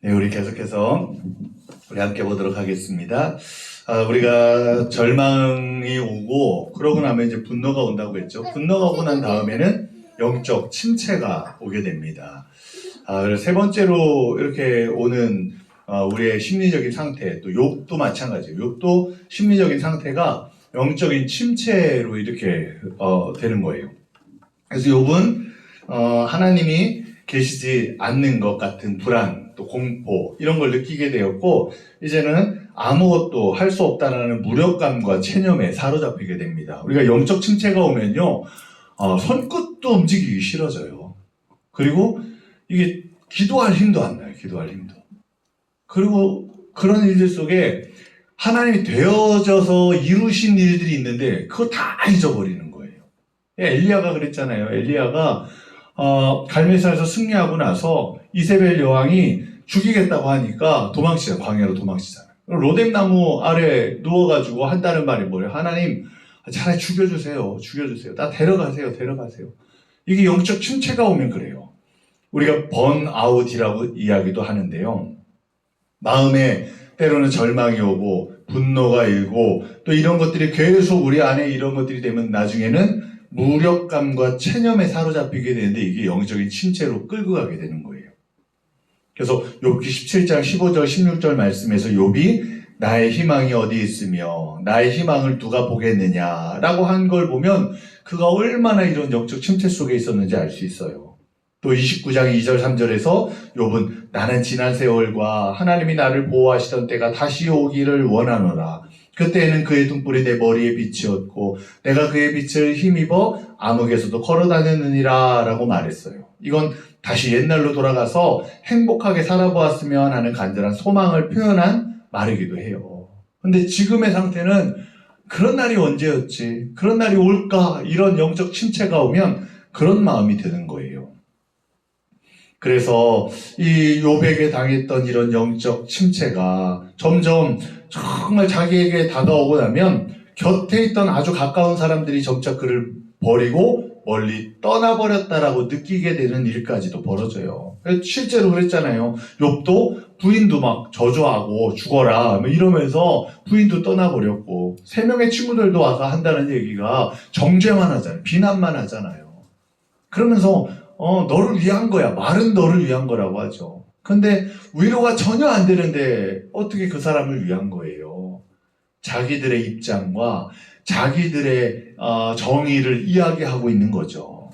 네, 우리 계속해서 우리 함께 보도록 하겠습니다. 우리가 절망이 오고 그러고 나면 이제 분노가 온다고 했죠. 분노가 오고 난 다음에는 영적 침체가 오게 됩니다. 그래서 세 번째로 이렇게 오는 우리의 심리적인 상태, 또 욥도 마찬가지예요. 욥도 심리적인 상태가 영적인 침체로 이렇게 되는 거예요. 그래서 욥은 하나님이 계시지 않는 것 같은 불안, 또 공포 이런 걸 느끼게 되었고 이제는 아무것도 할 수 없다는 무력감과 체념에 사로잡히게 됩니다. 우리가 영적 침체가 오면요, 손끝도 움직이기 싫어져요. 그리고 이게 기도할 힘도 안 나요. 기도할 힘도. 그리고 그런 일들 속에 하나님이 되어져서 이루신 일들이 있는데 그거 다 잊어버리는 거예요. 엘리야가 그랬잖아요. 엘리야가 갈멜산에서 승리하고 나서 이세벨 여왕이 죽이겠다고 하니까 도망치잖아요. 광야로 도망치잖아요. 로뎀나무 아래 누워가지고 한다는 말이 뭐예요? 하나님, 차라리 죽여주세요. 죽여주세요. 나 데려가세요. 이게 영적 침체가 오면 그래요. 우리가 번아웃이라고 이야기도 하는데요. 마음에 때로는 절망이 오고 분노가 일고 또 이런 것들이 계속 우리 안에 이런 것들이 되면 나중에는 무력감과 체념에 사로잡히게 되는데 이게 영적인 침체로 끌고 가게 되는 거예요. 그래서 욥기 17장 15절 16절 말씀에서 욥이 나의 희망이 어디 있으며 나의 희망을 누가 보겠느냐라고 한 걸 보면 그가 얼마나 이런 영적 침체 속에 있었는지 알 수 있어요. 또 29장 2절 3절에서 욥은 나는 지난 세월과 하나님이 나를 보호하시던 때가 다시 오기를 원하노라. 그때에는 그의 등불이 내 머리에 빛이었고 내가 그의 빛을 힘입어 암흑에서도 걸어다녔느니라 라고 말했어요. 이건 다시 옛날로 돌아가서 행복하게 살아보았으면 하는 간절한 소망을 표현한 말이기도 해요. 근데 지금의 상태는 그런 날이 언제였지? 그런 날이 올까? 이런 영적 침체가 오면 그런 마음이 드는 거예요. 그래서 이 욥에게 당했던 이런 영적 침체가 점점 정말 자기에게 다가오고 나면 곁에 있던 아주 가까운 사람들이 점차 그를 버리고 멀리 떠나버렸다라고 느끼게 되는 일까지도 벌어져요. 실제로 그랬잖아요. 욥도 부인도 막 저주하고 죽어라 이러면서 부인도 떠나버렸고 3명의 친구들도 와서 한다는 얘기가 정죄만 하잖아요. 비난만 하잖아요. 그러면서 너를 위한 거야. 말은 너를 위한 거라고 하죠. 근데 위로가 전혀 안 되는데 어떻게 그 사람을 위한 거예요? 자기들의 입장과 자기들의 정의를 이야기하고 있는 거죠.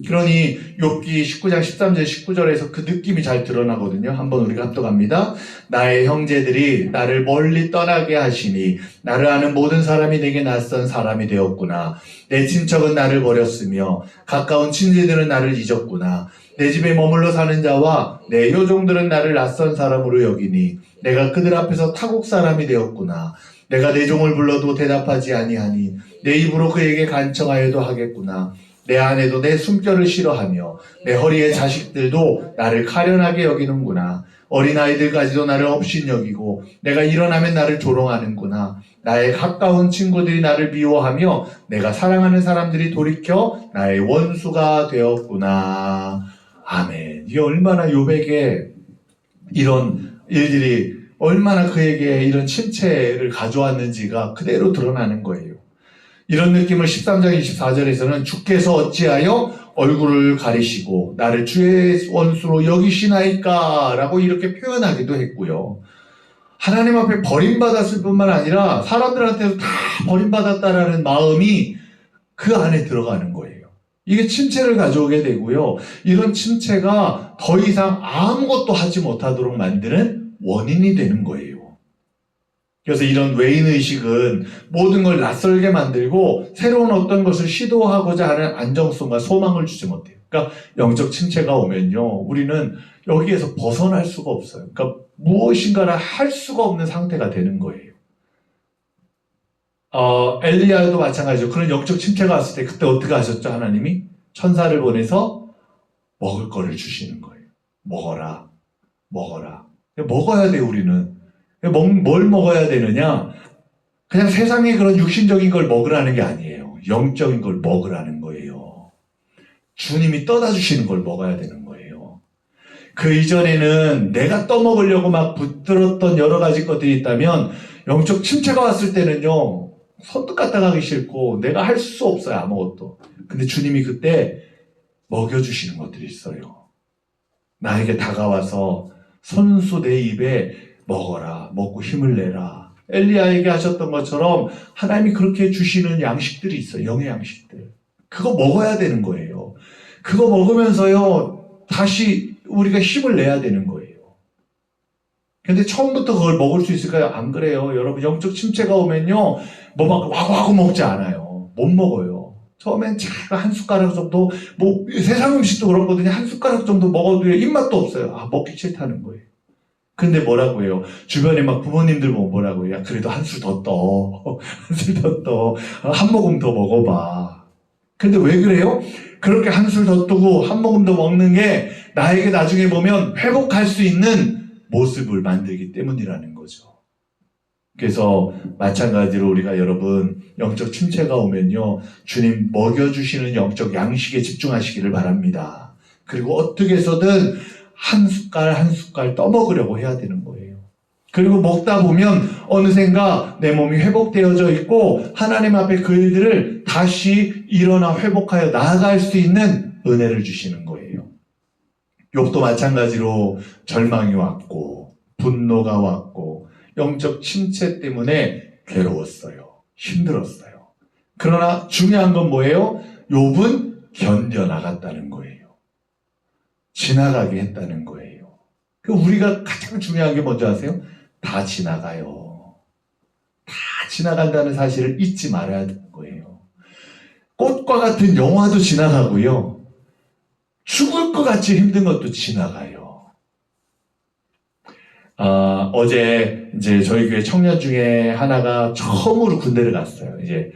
그러니 욥기 19장 13절 19절에서 그 느낌이 잘 드러나거든요. 한번 우리가 합독합니다. 나의 형제들이 나를 멀리 떠나게 하시니 나를 아는 모든 사람이 내게 낯선 사람이 되었구나. 내 친척은 나를 버렸으며 가까운 친지들은 나를 잊었구나. 내 집에 머물러 사는 자와 내 요종들은 나를 낯선 사람으로 여기니 내가 그들 앞에서 타국 사람이 되었구나. 내가 내 종을 불러도 대답하지 아니하니 내 입으로 그에게 간청하여도 하겠구나. 내 아내도 내 숨결을 싫어하며 내 허리의 자식들도 나를 가련하게 여기는구나. 어린아이들까지도 나를 업신여기고 내가 일어나면 나를 조롱하는구나. 나의 가까운 친구들이 나를 미워하며 내가 사랑하는 사람들이 돌이켜 나의 원수가 되었구나. 아멘. 이게 얼마나 욥에게 이런 일들이 얼마나 그에게 이런 침체를 가져왔는지가 그대로 드러나는 거예요. 이런 느낌을 13장 24절에서는 주께서 어찌하여 얼굴을 가리시고 나를 주의 원수로 여기시나이까 라고 이렇게 표현하기도 했고요. 하나님 앞에 버림받았을 뿐만 아니라 사람들한테도 다 버림받았다라는 마음이 그 안에 들어가는 거예요. 이게 침체를 가져오게 되고요. 이런 침체가 더 이상 아무것도 하지 못하도록 만드는 원인이 되는 거예요. 그래서 이런 외인의식은 모든 걸 낯설게 만들고 새로운 어떤 것을 시도하고자 하는 안정성과 소망을 주지 못해요. 그러니까 영적 침체가 오면요. 우리는 여기에서 벗어날 수가 없어요. 그러니까 무엇인가를 할 수가 없는 상태가 되는 거예요. 엘리야도 마찬가지죠. 그런 영적 침체가 왔을 때 그때 어떻게 하셨죠? 하나님이 천사를 보내서 먹을 거를 주시는 거예요. 먹어라. 먹어야 돼요. 우리는. 뭘 먹어야 되느냐? 그냥 세상의 그런 육신적인 걸 먹으라는 게 아니에요. 영적인 걸 먹으라는 거예요. 주님이 떠다 주시는 걸 먹어야 되는 거예요. 그 이전에는 내가 떠먹으려고 막 붙들었던 여러 가지 것들이 있다면 영적 침체가 왔을 때는요, 손도 까딱하기 싫고 내가 할 수 없어요, 아무것도. 근데 주님이 그때 먹여주시는 것들이 있어요. 나에게 다가와서 손수 내 입에 먹어라, 먹고 힘을 내라. 엘리야에게 하셨던 것처럼 하나님이 그렇게 주시는 양식들이 있어요. 영의 양식들. 그거 먹어야 되는 거예요. 그거 먹으면서요, 다시 우리가 힘을 내야 되는 거예요. 근데 처음부터 그걸 먹을 수 있을까요? 안 그래요. 여러분, 영적 침체가 오면요, 뭐 막 와구와구 먹지 않아요. 못 먹어요. 처음엔 제가 한 숟가락 정도, 뭐 세상 음식도 그렇거든요. 한 숟가락 정도 먹어도 입맛도 없어요. 아, 먹기 싫다는 거예요. 근데 뭐라고 해요? 주변에 막 부모님들 보면 뭐라고 해요? 야, 그래도 한 술 더 떠. 한 술 더 떠. 한 모금 더 먹어봐. 근데 왜 그래요? 그렇게 한 술 더 뜨고 한 모금 더 먹는 게 나에게 나중에 보면 회복할 수 있는 모습을 만들기 때문이라는 거죠. 그래서 마찬가지로 우리가 여러분 영적 침체가 오면요, 주님 먹여주시는 영적 양식에 집중하시기를 바랍니다. 그리고 어떻게 해서든 한 숟갈 한 숟갈 떠먹으려고 해야 되는 거예요. 그리고 먹다 보면 어느샌가 내 몸이 회복되어져 있고 하나님 앞에 그 일들을 다시 일어나 회복하여 나아갈 수 있는 은혜를 주시는 거예요. 욥도 마찬가지로 절망이 왔고 분노가 왔고 영적 침체 때문에 괴로웠어요. 힘들었어요. 그러나 중요한 건 뭐예요? 욥은 견뎌나갔다는 거예요. 지나가게 했다는 거예요. 우리가 가장 중요한 게 뭔지 아세요? 다 지나가요. 다 지나간다는 사실을 잊지 말아야 되는 거예요. 꽃과 같은 영화도 지나가고요. 죽을 것 같이 힘든 것도 지나가요. 어제 이제 저희 교회 청년 중에 하나가 처음으로 군대를 갔어요. 이제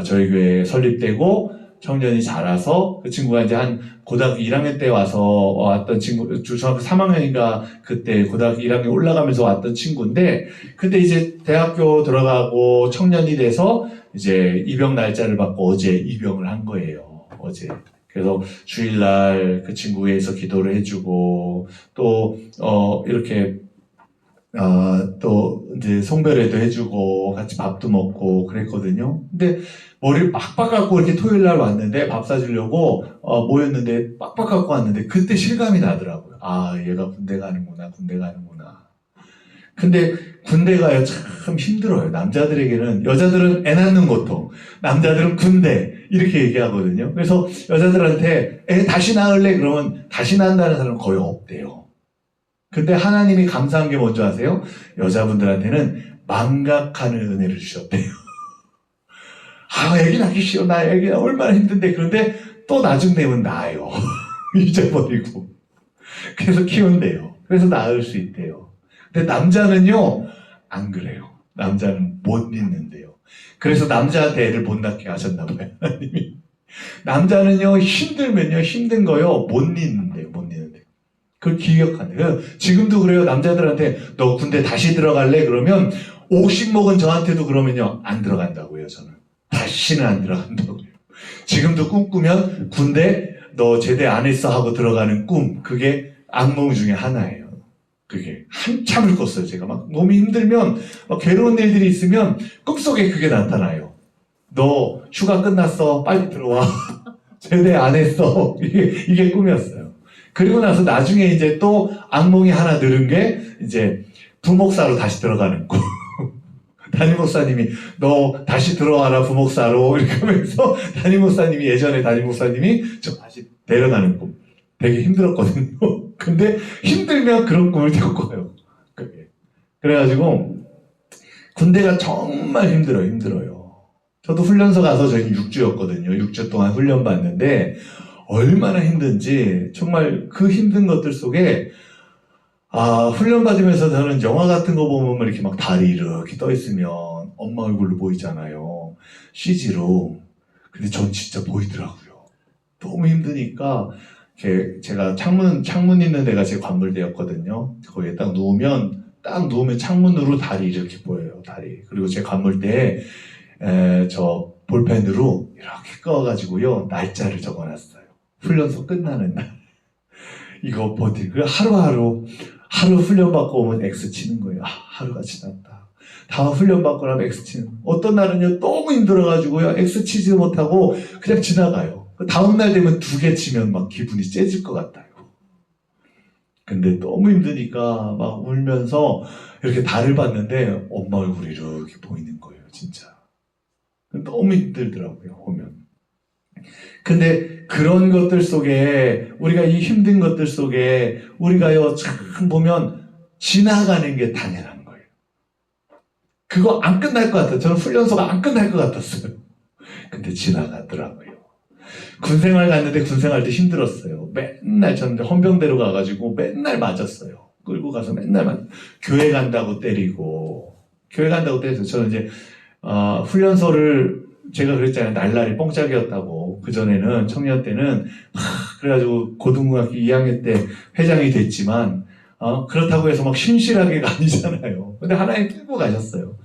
저희 교회 설립되고 청년이 자라서 그 친구가 이제 한 고등학교 1학년 때 와서 왔던 친구, 중학교 3학년인가 그때 고등학교 1학년 올라가면서 왔던 친구인데, 근데 이제 대학교 들어가고 청년이 돼서 이제 입영 날짜를 받고 어제 입영을 한 거예요. 어제. 그래서 주일날 그 친구 위해서 기도를 해주고 또 이렇게 또 이제 송별회도 해주고 같이 밥도 먹고 그랬거든요. 근데 머리를 빡빡 갖고 이렇게 토요일날 왔는데 밥 사주려고 모였는데 빡빡 갖고 왔는데 그때 실감이 나더라고요. 아, 얘가 군대 가는구나. 근데 군대가요 참 힘들어요. 남자들에게는. 여자들은 애 낳는 고통, 남자들은 군대 이렇게 얘기하거든요. 그래서 여자들한테 애 다시 낳을래? 그러면 다시 낳는다는 사람은 거의 없대요. 근데 하나님이 감사한 게 뭔지 아세요? 여자분들한테는 망각하는 은혜를 주셨대요. 아, 애기 낳기 싫어. 나 애기 얼마나 힘든데. 그런데 또 나중 되면 나아요. 잊어버리고. 그래서 키운대요. 그래서 낳을 수 있대요. 근데 남자는요, 안 그래요. 남자는 못 잊는데요. 그래서 남자한테 애를 못 낳게 하셨나봐요. 하나님이. 남자는요, 힘들면요, 힘든 거요, 못 잊는데요. 그걸 기억한대요. 지금도 그래요. 남자들한테 너 군대 다시 들어갈래? 그러면 50 먹은 저한테도 그러면요, 안 들어간다고요. 저는 다시는 안 들어간다고요. 지금도 꿈꾸면 군대 너 제대 안 했어 하고 들어가는 꿈, 그게 악몽 중에 하나예요. 그게 한참을 꿨어요. 제가 막 몸이 힘들면 막 괴로운 일들이 있으면 꿈속에 그게 나타나요. 너 휴가 끝났어. 빨리 들어와. 제대 안 했어. 이게 꿈이었어요. 그리고 나서 나중에 이제 또 악몽이 하나 들은 게 이제 부목사로 다시 들어가는 꿈. 담임 목사님이 너 다시 들어와라 부목사로 이렇게 하면서 예전에 담임 목사님이 저 다시 데려가는 꿈. 되게 힘들었거든요. 근데 힘들면 그런 꿈을 꿨어요. 그래가지고 군대가 정말 힘들어요. 저도 훈련소 가서 저희는 6주였거든요. 6주 동안 훈련 받는데 얼마나 힘든지 정말 그 힘든 것들 속에 훈련 받으면서 저는 영화 같은 거 보면 이렇게 막 다리 이렇게 떠 있으면 엄마 얼굴로 보이잖아요. CG로. 근데 전 진짜 보이더라고요. 너무 힘드니까 제가 창문 있는 데가 제 관물대였거든요. 거기에 딱 누우면 창문으로 다리 이렇게 보여요. 다리. 그리고 제 관물대에 저 볼펜으로 이렇게 꺼가지고요 날짜를 적어놨어요. 훈련소 끝나는 날. 이거 버티. 그 하루 훈련받고 오면 X 치는 거예요. 하루가 지났다. 다음 훈련받고 나면 X 치는. 어떤 날은요, 너무 힘들어가지고요, X 치지 못하고 그냥 지나가요. 다음날 되면 2개 치면 막 기분이 째질 것 같아요. 근데 너무 힘드니까 막 울면서 이렇게 달을 봤는데 엄마 얼굴이 이렇게 보이는 거예요, 진짜. 너무 힘들더라고요, 보면. 근데 그런 것들 속에, 우리가 이 힘든 것들 속에 우리가요, 참 보면 지나가는 게 당연한 거예요. 그거 안 끝날 것 같아요. 저는 훈련소가 안 끝날 것 같았어요. 근데 지나가더라고요. 군생활 갔는데 군생활 때 힘들었어요. 맨날 저는 헌병대로 가가지고 맨날 맞았어요. 끌고 가서 맨날 교회 간다고 때리고, 교회 간다고 때려서 저는 이제 훈련소를, 제가 그랬잖아요. 날라리 뽕짝이었다고. 그전에는, 청년 때는 그래가지고 고등학교 2학년 때 회장이 됐지만, 그렇다고 해서 막 신실하게가 아니잖아요. 근데 하나님 끌고 가셨어요.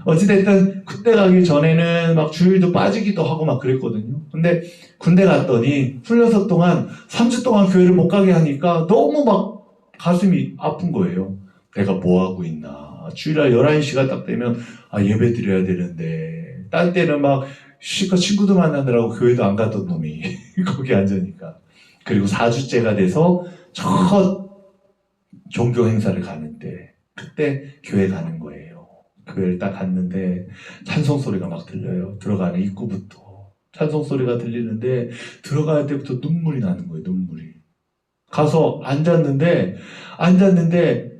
어찌됐든 그때 가기 전에는 막 주일도 빠지기도 하고 막 그랬거든요. 근데 군대 갔더니 훈련소 동안 3주 동안 교회를 못 가게 하니까 너무 막 가슴이 아픈 거예요. 내가 뭐 하고 있나. 주일날 11시가 딱 되면 예배 드려야 되는데, 딴 때는 막 실컷 친구도 만나느라고 교회도 안 갔던 놈이 거기 앉으니까. 그리고 4주째가 돼서 첫 종교 행사를 가는데, 그때 교회 가는 거예요. 교회를 딱 갔는데 찬송 소리가 막 들려요. 들어가는 입구부터 찬송 소리가 들리는데 들어갈 때부터 눈물이 나는 거예요. 눈물이. 가서 앉았는데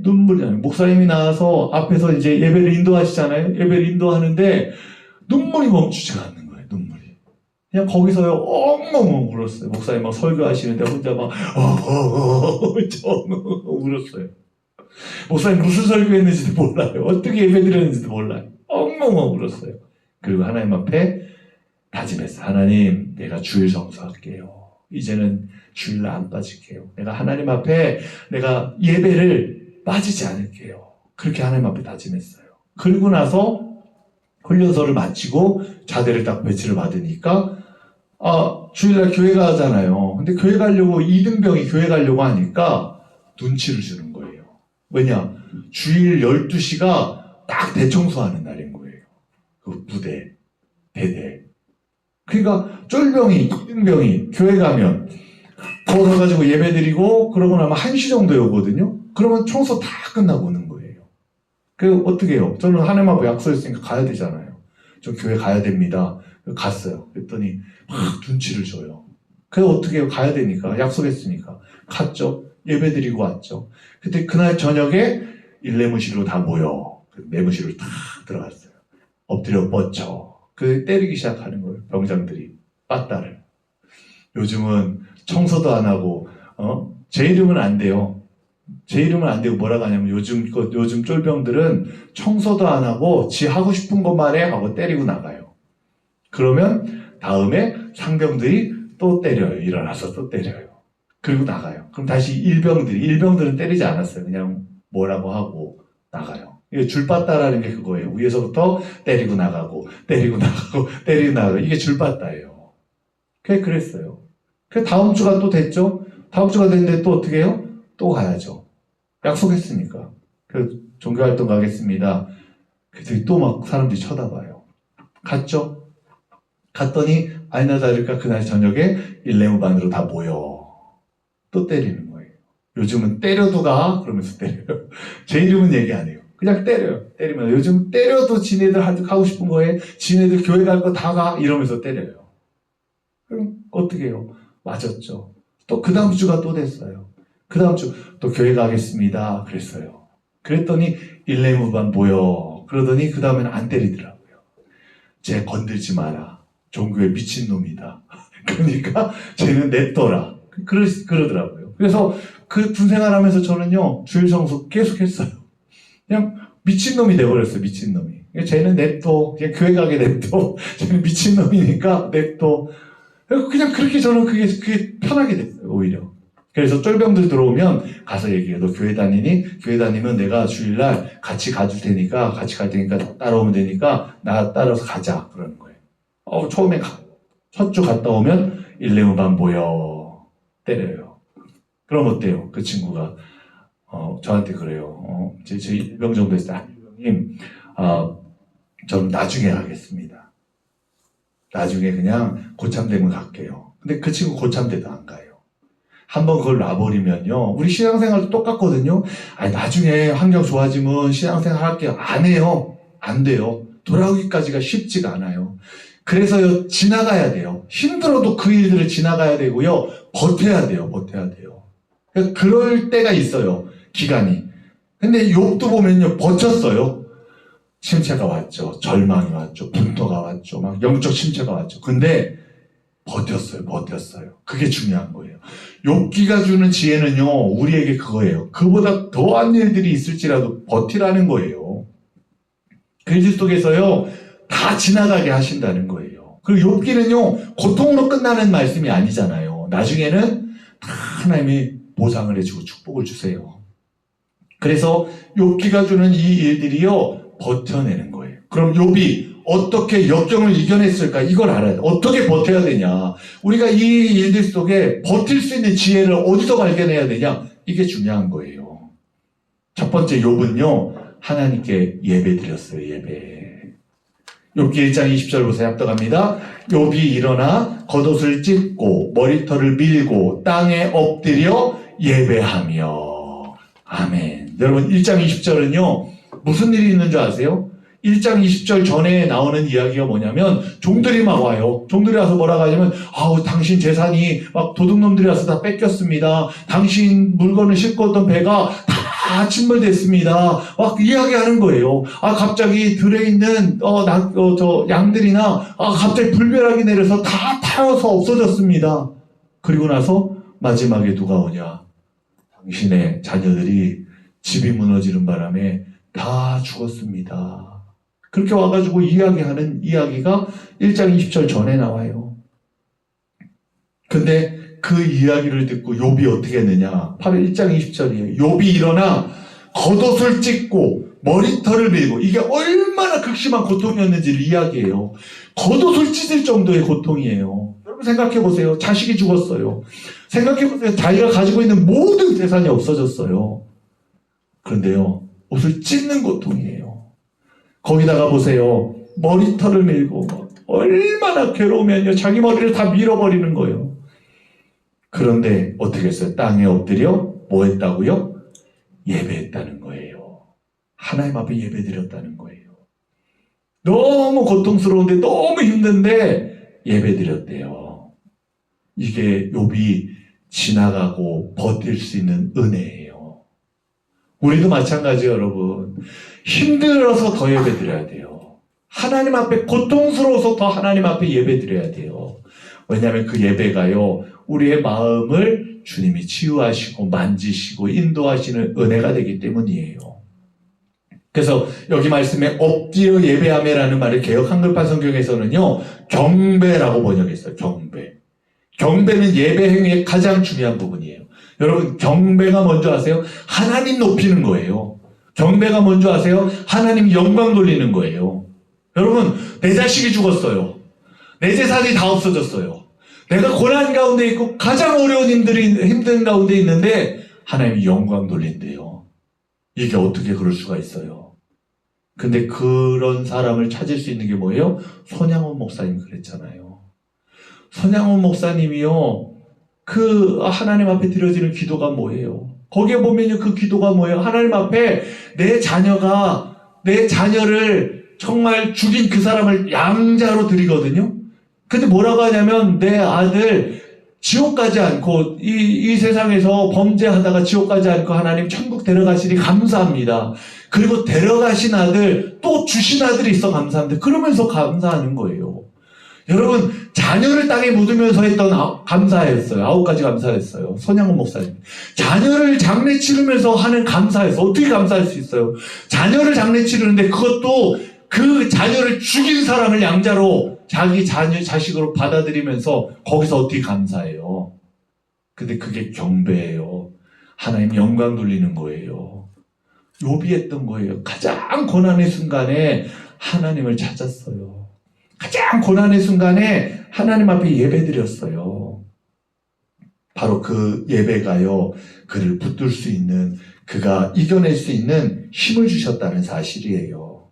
눈물이 나요. 목사님이 나와서 앞에서 이제 예배를 인도하시잖아요. 예배를 인도하는데 눈물이 멈추지가 않는 거예요. 눈물이. 그냥 거기서요, 엉엉 울었어요. 목사님 막 설교하시는데 혼자 막 울었어요. 목사님 무슨 설교했는지도 몰라요. 어떻게 예배드렸는지도 몰라요. 엉엉 울었어요. 그리고 하나님 앞에 다짐했어요. 하나님, 내가 주일 성수할게요. 이제는 주일날 안 빠질게요. 내가 하나님 앞에 내가 예배를 빠지지 않을게요. 그렇게 하나님 앞에 다짐했어요. 그리고 나서 훈련소를 마치고 자대를 딱 배치를 받으니까 주일날 교회 가잖아요. 근데 교회 가려고 2등병이 교회 가려고 하니까 눈치를 주는 거예요. 왜냐? 주일 12시가 딱 대청소하는 날인 거예요. 그 부대, 대대. 그러니까 쫄병이, 2등병이 교회 가면 걸어가지고 예배 드리고 그러고 나면 1시 정도에 오거든요. 그러면 청소 다 끝나고 오는 거예요. 그 어떻게 해요? 저는 하나님 앞에 약속했으니까 가야 되잖아요. 저 교회 가야 됩니다. 갔어요. 그랬더니 막 눈치를 줘요. 그래서 어떻게 해요? 가야 되니까. 약속했으니까. 갔죠. 예배 드리고 왔죠. 그때 그날 저녁에 일내무실로 다 모여. 내무실로 다 들어갔어요. 엎드려 뻗쳐. 그 때리기 시작하는 거예요. 병장들이. 빠따를. 요즘은 청소도 안 하고, 제 이름은 안 돼요. 제 이름은 안 되고 뭐라고 하냐면 요즘 쫄병들은 청소도 안 하고 지 하고 싶은 것만 해 하고 때리고 나가요. 그러면 다음에 상병들이 또 때려요. 일어나서 또 때려요. 그리고 나가요. 그럼 다시 일병들은 때리지 않았어요. 그냥 뭐라고 하고 나가요. 이게 줄바따라는 게 그거예요. 위에서부터 때리고 나가고 때리고 나가고 때리고 나가고 이게 줄바따예요. 그랬어요. 다음 주가 또 됐죠. 다음 주가 됐는데 또 어떻게 해요? 또 가야죠. 약속했으니까. 그래서 종교활동 가겠습니다. 그랬더니 또 막 사람들이 쳐다봐요. 갔죠? 갔더니 아니나 다를까 그날 저녁에 일레무반으로 다 모여. 또 때리는 거예요. 요즘은 때려도 가? 그러면서 때려요. 제 이름은 얘기 안 해요. 그냥 때려요. 때리면 요즘 때려도 지네들 하고 싶은 거에 지네들 교회 갈 거 다 가? 이러면서 때려요. 그럼 어떻게 해요? 맞았죠. 또 그 다음 주가 또 됐어요. 그 다음 주 또 교회 가겠습니다. 그랬어요. 그랬더니 일레무반 모여. 그러더니 그 다음에는 안 때리더라고요. 쟤 건들지 마라. 종교에 미친놈이다. 그러니까 쟤는 냅둬라. 그러더라고요. 그래서 그 군생활하면서 저는요, 주일 성수 계속 했어요. 그냥 미친놈이 돼버렸어요. 미친놈이. 쟤는 냅둬. 그냥 교회 가게 냅둬. 쟤는 미친놈이니까 냅둬. 그냥 그렇게 저는 그게 편하게 됐어요. 오히려. 그래서 쫄병들 들어오면 가서 얘기해요. 너 교회 다니니? 교회 다니면 내가 주일날 같이 가줄 테니까, 같이 갈 테니까 따라오면 되니까 나 따라서 가자. 그러는 거예요. 처음에 첫 주 갔다 오면 일레무반 모여. 때려요. 그럼 어때요? 그 친구가 저한테 그래요. 제 일병 정도 했을 때, 일병님, 저는 나중에 하겠습니다. 나중에 그냥 고참되면 갈게요. 근데 그 친구 고참돼도 안 가요. 한번 그걸 놔버리면요, 우리 신앙생활도 똑같거든요. 아니, 나중에 환경 좋아지면 신앙생활 할게요. 안 해요. 안 돼요. 돌아오기까지가 쉽지가 않아요. 그래서요, 지나가야 돼요. 힘들어도 그 일들을 지나가야 되고요, 버텨야 돼요. 버텨야 돼요. 그럴 때가 있어요. 기간이. 근데 욥도 보면요, 버텼어요. 침체가 왔죠. 절망이 왔죠. 분노가 왔죠. 막 영적 침체가 왔죠. 근데 버텼어요. 그게 중요한 거예요. 욥기가 주는 지혜는요, 우리에게 그거예요. 그보다 더한 일들이 있을지라도 버티라는 거예요. 그 일 속에서요, 다 지나가게 하신다는 거예요. 그리고 욥기는요, 고통으로 끝나는 말씀이 아니잖아요. 나중에는 다 하나님이 보상을 해주고 축복을 주세요. 그래서 욥기가 주는 이 일들이요, 버텨내는 거예요. 그럼 욥이 어떻게 역경을 이겨냈을까? 이걸 알아야 돼. 어떻게 버텨야 되냐? 우리가 이 일들 속에 버틸 수 있는 지혜를 어디서 발견해야 되냐? 이게 중요한 거예요. 첫 번째, 욥은요, 하나님께 예배드렸어요. 예배. 욥기 1장 20절 보세요. 합독합니다. 욥이 일어나 겉옷을 찢고 머리털을 밀고 땅에 엎드려 예배하며. 아멘. 여러분, 1장 20절은요, 무슨 일이 있는 줄 아세요? 1장 20절 전에 나오는 이야기가 뭐냐면, 종들이 막 와요. 종들이 와서 뭐라고 하냐면, 당신 재산이 막 도둑놈들이 와서 다 뺏겼습니다. 당신 물건을 싣고 있던 배가 다 침몰됐습니다. 막 이야기하는 거예요. 갑자기 들에 있는 양들이나 갑자기 불벼락이 내려서 다 타여서 없어졌습니다. 그리고 나서 마지막에 누가 오냐? 당신의 자녀들이 집이 무너지는 바람에 다 죽었습니다. 그렇게 와가지고 이야기하는 이야기가 1장 20절 전에 나와요. 근데 그 이야기를 듣고 욥이 어떻게 했느냐? 바로 1장 20절이에요. 욥이 일어나 겉옷을 찢고 머리털을 밀고, 이게 얼마나 극심한 고통이었는지를 이야기해요. 겉옷을 찢을 정도의 고통이에요. 여러분 생각해 보세요. 자식이 죽었어요. 생각해 보세요. 자기가 가지고 있는 모든 재산이 없어졌어요. 그런데요, 옷을 찢는 고통이에요. 거기다가 보세요. 머리털을 밀고 얼마나 괴로우면요, 자기 머리를 다 밀어버리는 거예요. 그런데 어떻게 했어요? 땅에 엎드려 뭐 했다고요? 예배했다는 거예요. 하나님 앞에 예배드렸다는 거예요. 너무 고통스러운데, 너무 힘든데 예배드렸대요. 이게 욥이 지나가고 버틸 수 있는 은혜예요. 우리도 마찬가지예요, 여러분. 힘들어서 더 예배드려야 돼요. 하나님 앞에 고통스러워서 더 하나님 앞에 예배드려야 돼요. 왜냐하면 그 예배가요, 우리의 마음을 주님이 치유하시고 만지시고 인도하시는 은혜가 되기 때문이에요. 그래서 여기 말씀에 엎드려 예배하며라는 말을 개역 한글판 성경에서는요, 경배라고 번역했어요. 경배는 예배 행위의 가장 중요한 부분이에요. 여러분, 경배가 뭔지 아세요? 하나님 높이는 거예요. 경배가 뭔지 아세요? 하나님 영광 돌리는 거예요. 여러분, 내 자식이 죽었어요. 내 재산이 다 없어졌어요. 내가 고난 가운데 있고 가장 어려운 힘든 가운데 있는데 하나님이 영광 돌린대요. 이게 어떻게 그럴 수가 있어요? 근데 그런 사람을 찾을 수 있는 게 뭐예요? 손양원 목사님 그랬잖아요. 손양원 목사님이요, 그 하나님 앞에 드려지는 기도가 뭐예요? 거기에 보면요, 그 기도가 뭐예요? 하나님 앞에 내 자녀를 정말 죽인 그 사람을 양자로 드리거든요. 근데 뭐라고 하냐면, 내 아들 지옥 가지 않고, 이 세상에서 범죄하다가 지옥 가지 않고 하나님 천국 데려가시니 감사합니다. 그리고 데려가신 아들, 또 주신 아들이 있어 감사합니다. 그러면서 감사하는 거예요. 여러분, 자녀를 땅에 묻으면서 했던 감사였어요. 9가지 감사였어요. 손양원 목사님. 자녀를 장례 치르면서 하는 감사였어요. 어떻게 감사할 수 있어요? 자녀를 장례 치르는데 그것도 그 자녀를 죽인 사람을 양자로 자기 자식으로 받아들이면서 거기서 어떻게 감사해요? 근데 그게 경배예요. 하나님 영광 돌리는 거예요. 욥이 했던 거예요. 가장 고난의 순간에 하나님을 찾았어요. 가장 고난의 순간에 하나님 앞에 예배드렸어요. 바로 그 예배가요, 그를 붙들 수 있는, 그가 이겨낼 수 있는 힘을 주셨다는 사실이에요.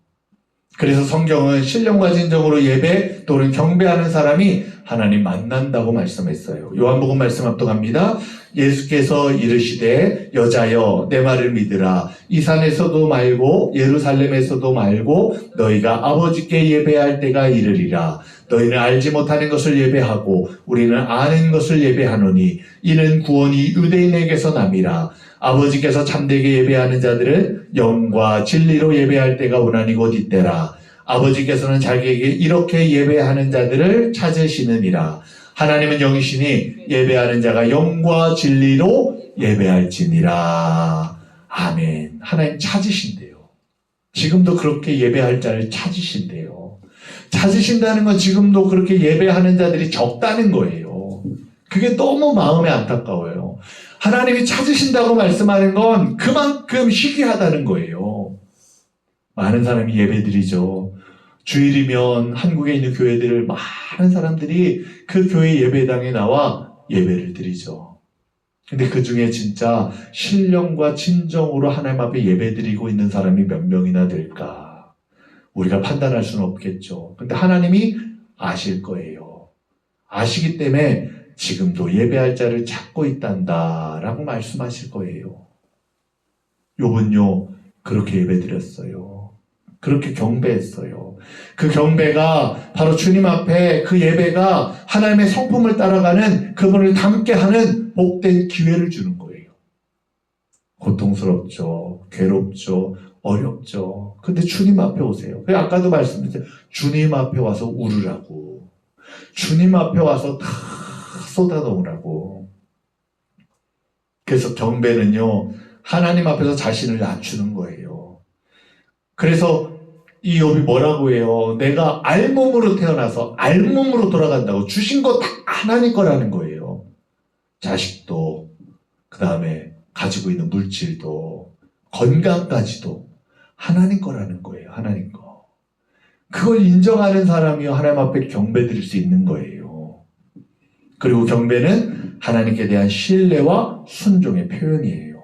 그래서 성경은 신령과 진정으로 예배 또는 경배하는 사람이 하나님 만난다고 말씀했어요. 요한복음 말씀 합독합니다. 예수께서 이르시되 여자여 내 말을 믿으라. 이 산에서도 말고 예루살렘에서도 말고 너희가 아버지께 예배할 때가 이르리라. 너희는 알지 못하는 것을 예배하고 우리는 아는 것을 예배하노니 이는 구원이 유대인에게서 남이라. 아버지께서 참되게 예배하는 자들은 영과 진리로 예배할 때가 오나니 곧 이때라. 아버지께서는 자기에게 이렇게 예배하는 자들을 찾으시느니라. 하나님은 영이시니 예배하는 자가 영과 진리로 예배할지니라. 아멘. 하나님 찾으신대요. 지금도 그렇게 예배할 자를 찾으신대요. 찾으신다는 건 지금도 그렇게 예배하는 자들이 적다는 거예요. 그게 너무 마음에 안타까워요. 하나님이 찾으신다고 말씀하는 건 그만큼 희귀하다는 거예요. 많은 사람이 예배드리죠. 주일이면 한국에 있는 교회들 많은 사람들이 그 교회 예배당에 나와 예배를 드리죠. 근데 그 중에 진짜 신령과 진정으로 하나님 앞에 예배드리고 있는 사람이 몇 명이나 될까? 우리가 판단할 수는 없겠죠. 근데 하나님이 아실 거예요. 아시기 때문에 지금도 예배할 자를 찾고 있단다 라고 말씀하실 거예요. 욥은요 그렇게 예배드렸어요. 그렇게 경배했어요. 그 경배가 바로 주님 앞에 그 예배가 하나님의 성품을 따라가는 그분을 닮게 하는 복된 기회를 주는 거예요. 고통스럽죠. 괴롭죠. 어렵죠. 근데 주님 앞에 오세요. 아까도 말씀드렸죠. 주님 앞에 와서 울으라고. 주님 앞에 와서 다 쏟아놓으라고. 그래서 경배는요, 하나님 앞에서 자신을 낮추는 거예요. 그래서 이 욥이 뭐라고 해요? 내가 알몸으로 태어나서 알몸으로 돌아간다고. 주신 거 다 하나님 거라는 거예요. 자식도, 그 다음에 가지고 있는 물질도, 건강까지도 하나님 거라는 거예요. 하나님 거. 그걸 인정하는 사람이요, 하나님 앞에 경배 드릴 수 있는 거예요. 그리고 경배는 하나님께 대한 신뢰와 순종의 표현이에요.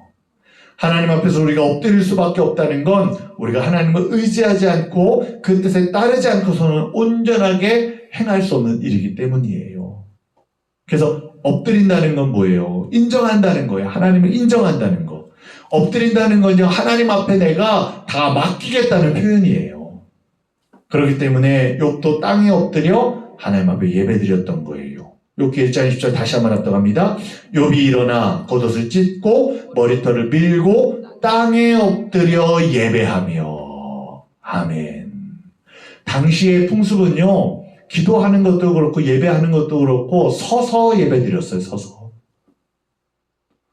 하나님 앞에서 우리가 엎드릴 수밖에 없다는 건 우리가 하나님을 의지하지 않고 그 뜻에 따르지 않고서는 온전하게 행할 수 없는 일이기 때문이에요. 그래서 엎드린다는 건 뭐예요? 인정한다는 거예요. 하나님을 인정한다는 거. 엎드린다는 건요, 하나님 앞에 내가 다 맡기겠다는 표현이에요. 그렇기 때문에 욥도 땅에 엎드려 하나님 앞에 예배드렸던 거예요. 욥기 1장 20절 다시 한번 합독합니다. 욥이 일어나 겉옷을 찢고 머리털을 밀고 땅에 엎드려 예배하며. 아멘. 당시의 풍습은요, 기도하는 것도 그렇고 예배하는 것도 그렇고 서서 예배드렸어요.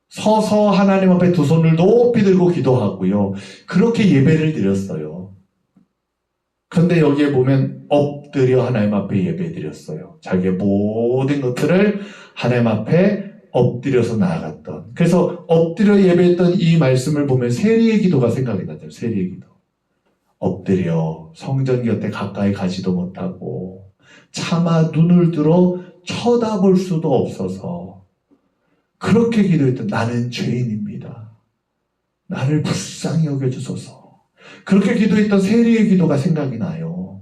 서서 하나님 앞에 두 손을 높이 들고 기도하고요. 그렇게 예배를 드렸어요. 그런데 여기에 보면 엎드려 하나님 앞에 예배드렸어요. 자기의 모든 것들을 하나님 앞에 엎드려서 나아갔던. 그래서 엎드려 예배했던 이 말씀을 보면 세리의 기도가 생각이 나죠. 세리의 기도. 엎드려 성전 곁에 가까이 가지도 못하고 차마 눈을 들어 쳐다볼 수도 없어서 그렇게 기도했던, 나는 죄인입니다. 나를 불쌍히 여겨주소서. 그렇게 기도했던 세리의 기도가 생각이 나요.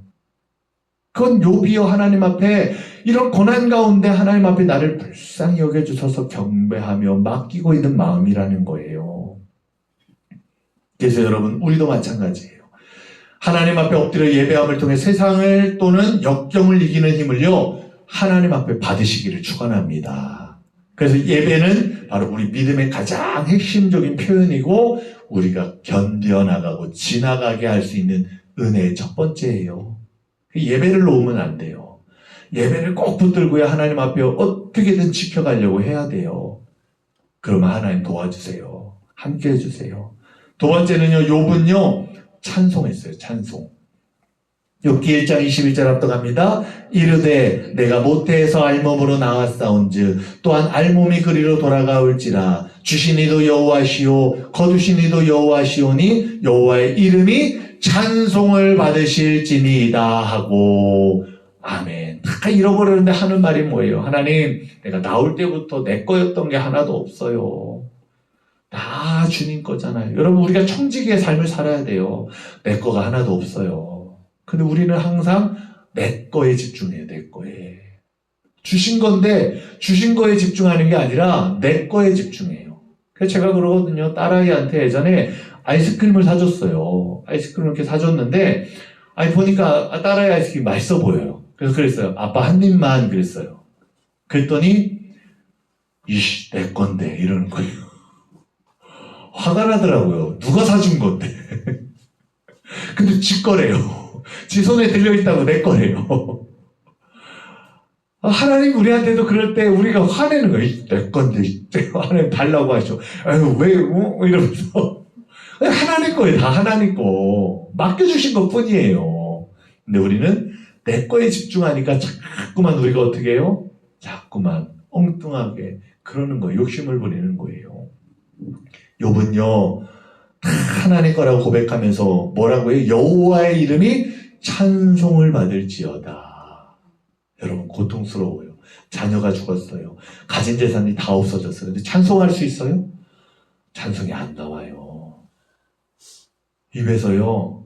그건 욥이여 하나님 앞에 이런 고난 가운데 하나님 앞에 나를 불쌍히 여겨주셔서 경배하며 맡기고 있는 마음이라는 거예요. 그래서 여러분, 우리도 마찬가지예요. 하나님 앞에 엎드려 예배함을 통해 세상을 또는 역경을 이기는 힘을요, 하나님 앞에 받으시기를 축원합니다. 그래서 예배는 바로 우리 믿음의 가장 핵심적인 표현이고 우리가 견뎌나가고 지나가게 할 수 있는 은혜의 첫 번째예요. 예배를 놓으면 안 돼요. 예배를 꼭 붙들고야 하나님 앞에 어떻게든 지켜가려고 해야 돼요. 그러면 하나님 도와주세요. 함께 해주세요. 두 번째는요, 욥은요 찬송했어요. 찬송. 욥기 1장 21절 합독합니다. 이르되 내가 모태에서 알몸으로 나왔사온즉 또한 알몸이 그리로 돌아가올지라. 주신 이도 여호와시오 거두신 이도 여호와시오니 여호와의 이름이 찬송을 받으실지니이다 하고. 아멘. 다 잃어버렸는데 하는 말이 뭐예요? 하나님, 내가 나올 때부터 내 거였던 게 하나도 없어요. 다 주님 거잖아요. 여러분, 우리가 청지기의 삶을 살아야 돼요. 내 거가 하나도 없어요. 근데 우리는 항상 내 거에 집중해요. 내 거에. 주신 건데 주신 거에 집중하는 게 아니라 내 거에 집중해요. 그래서 제가 그러거든요. 딸아이한테 예전에 아이스크림을 사줬어요. 아이스크림을 이렇게 사줬는데 보니까 딸아이 아이스크림 맛있어 보여요. 그래서 그랬어요. 아빠 한 입만 그랬어요. 그랬더니 이씨 내 건데 이러는 거예요. 화가 나더라고요. 누가 사준 건데. 근데 지 거래요. 지 손에 들려있다고 내 거래요. 하나님 우리한테도 그럴 때 우리가 화내는 거예요. 내 건데 하나님 달라고 하죠. 아유 왜 이러면서 하나님 거예요. 다 하나님 거 맡겨주신 것 뿐이에요. 근데 우리는 내 거에 집중하니까 자꾸만 우리가 어떻게 해요? 자꾸만 엉뚱하게 그러는 거예요. 욕심을 부리는 거예요. 욥은요 다 하나님 거라고 고백하면서 뭐라고 해요? 여호와의 이름이 찬송을 받을지어다. 여러분 고통스러워요. 자녀가 죽었어요. 가진 재산이 다 없어졌어요. 근데 찬송할 수 있어요? 찬송이 안 나와요. 입에서요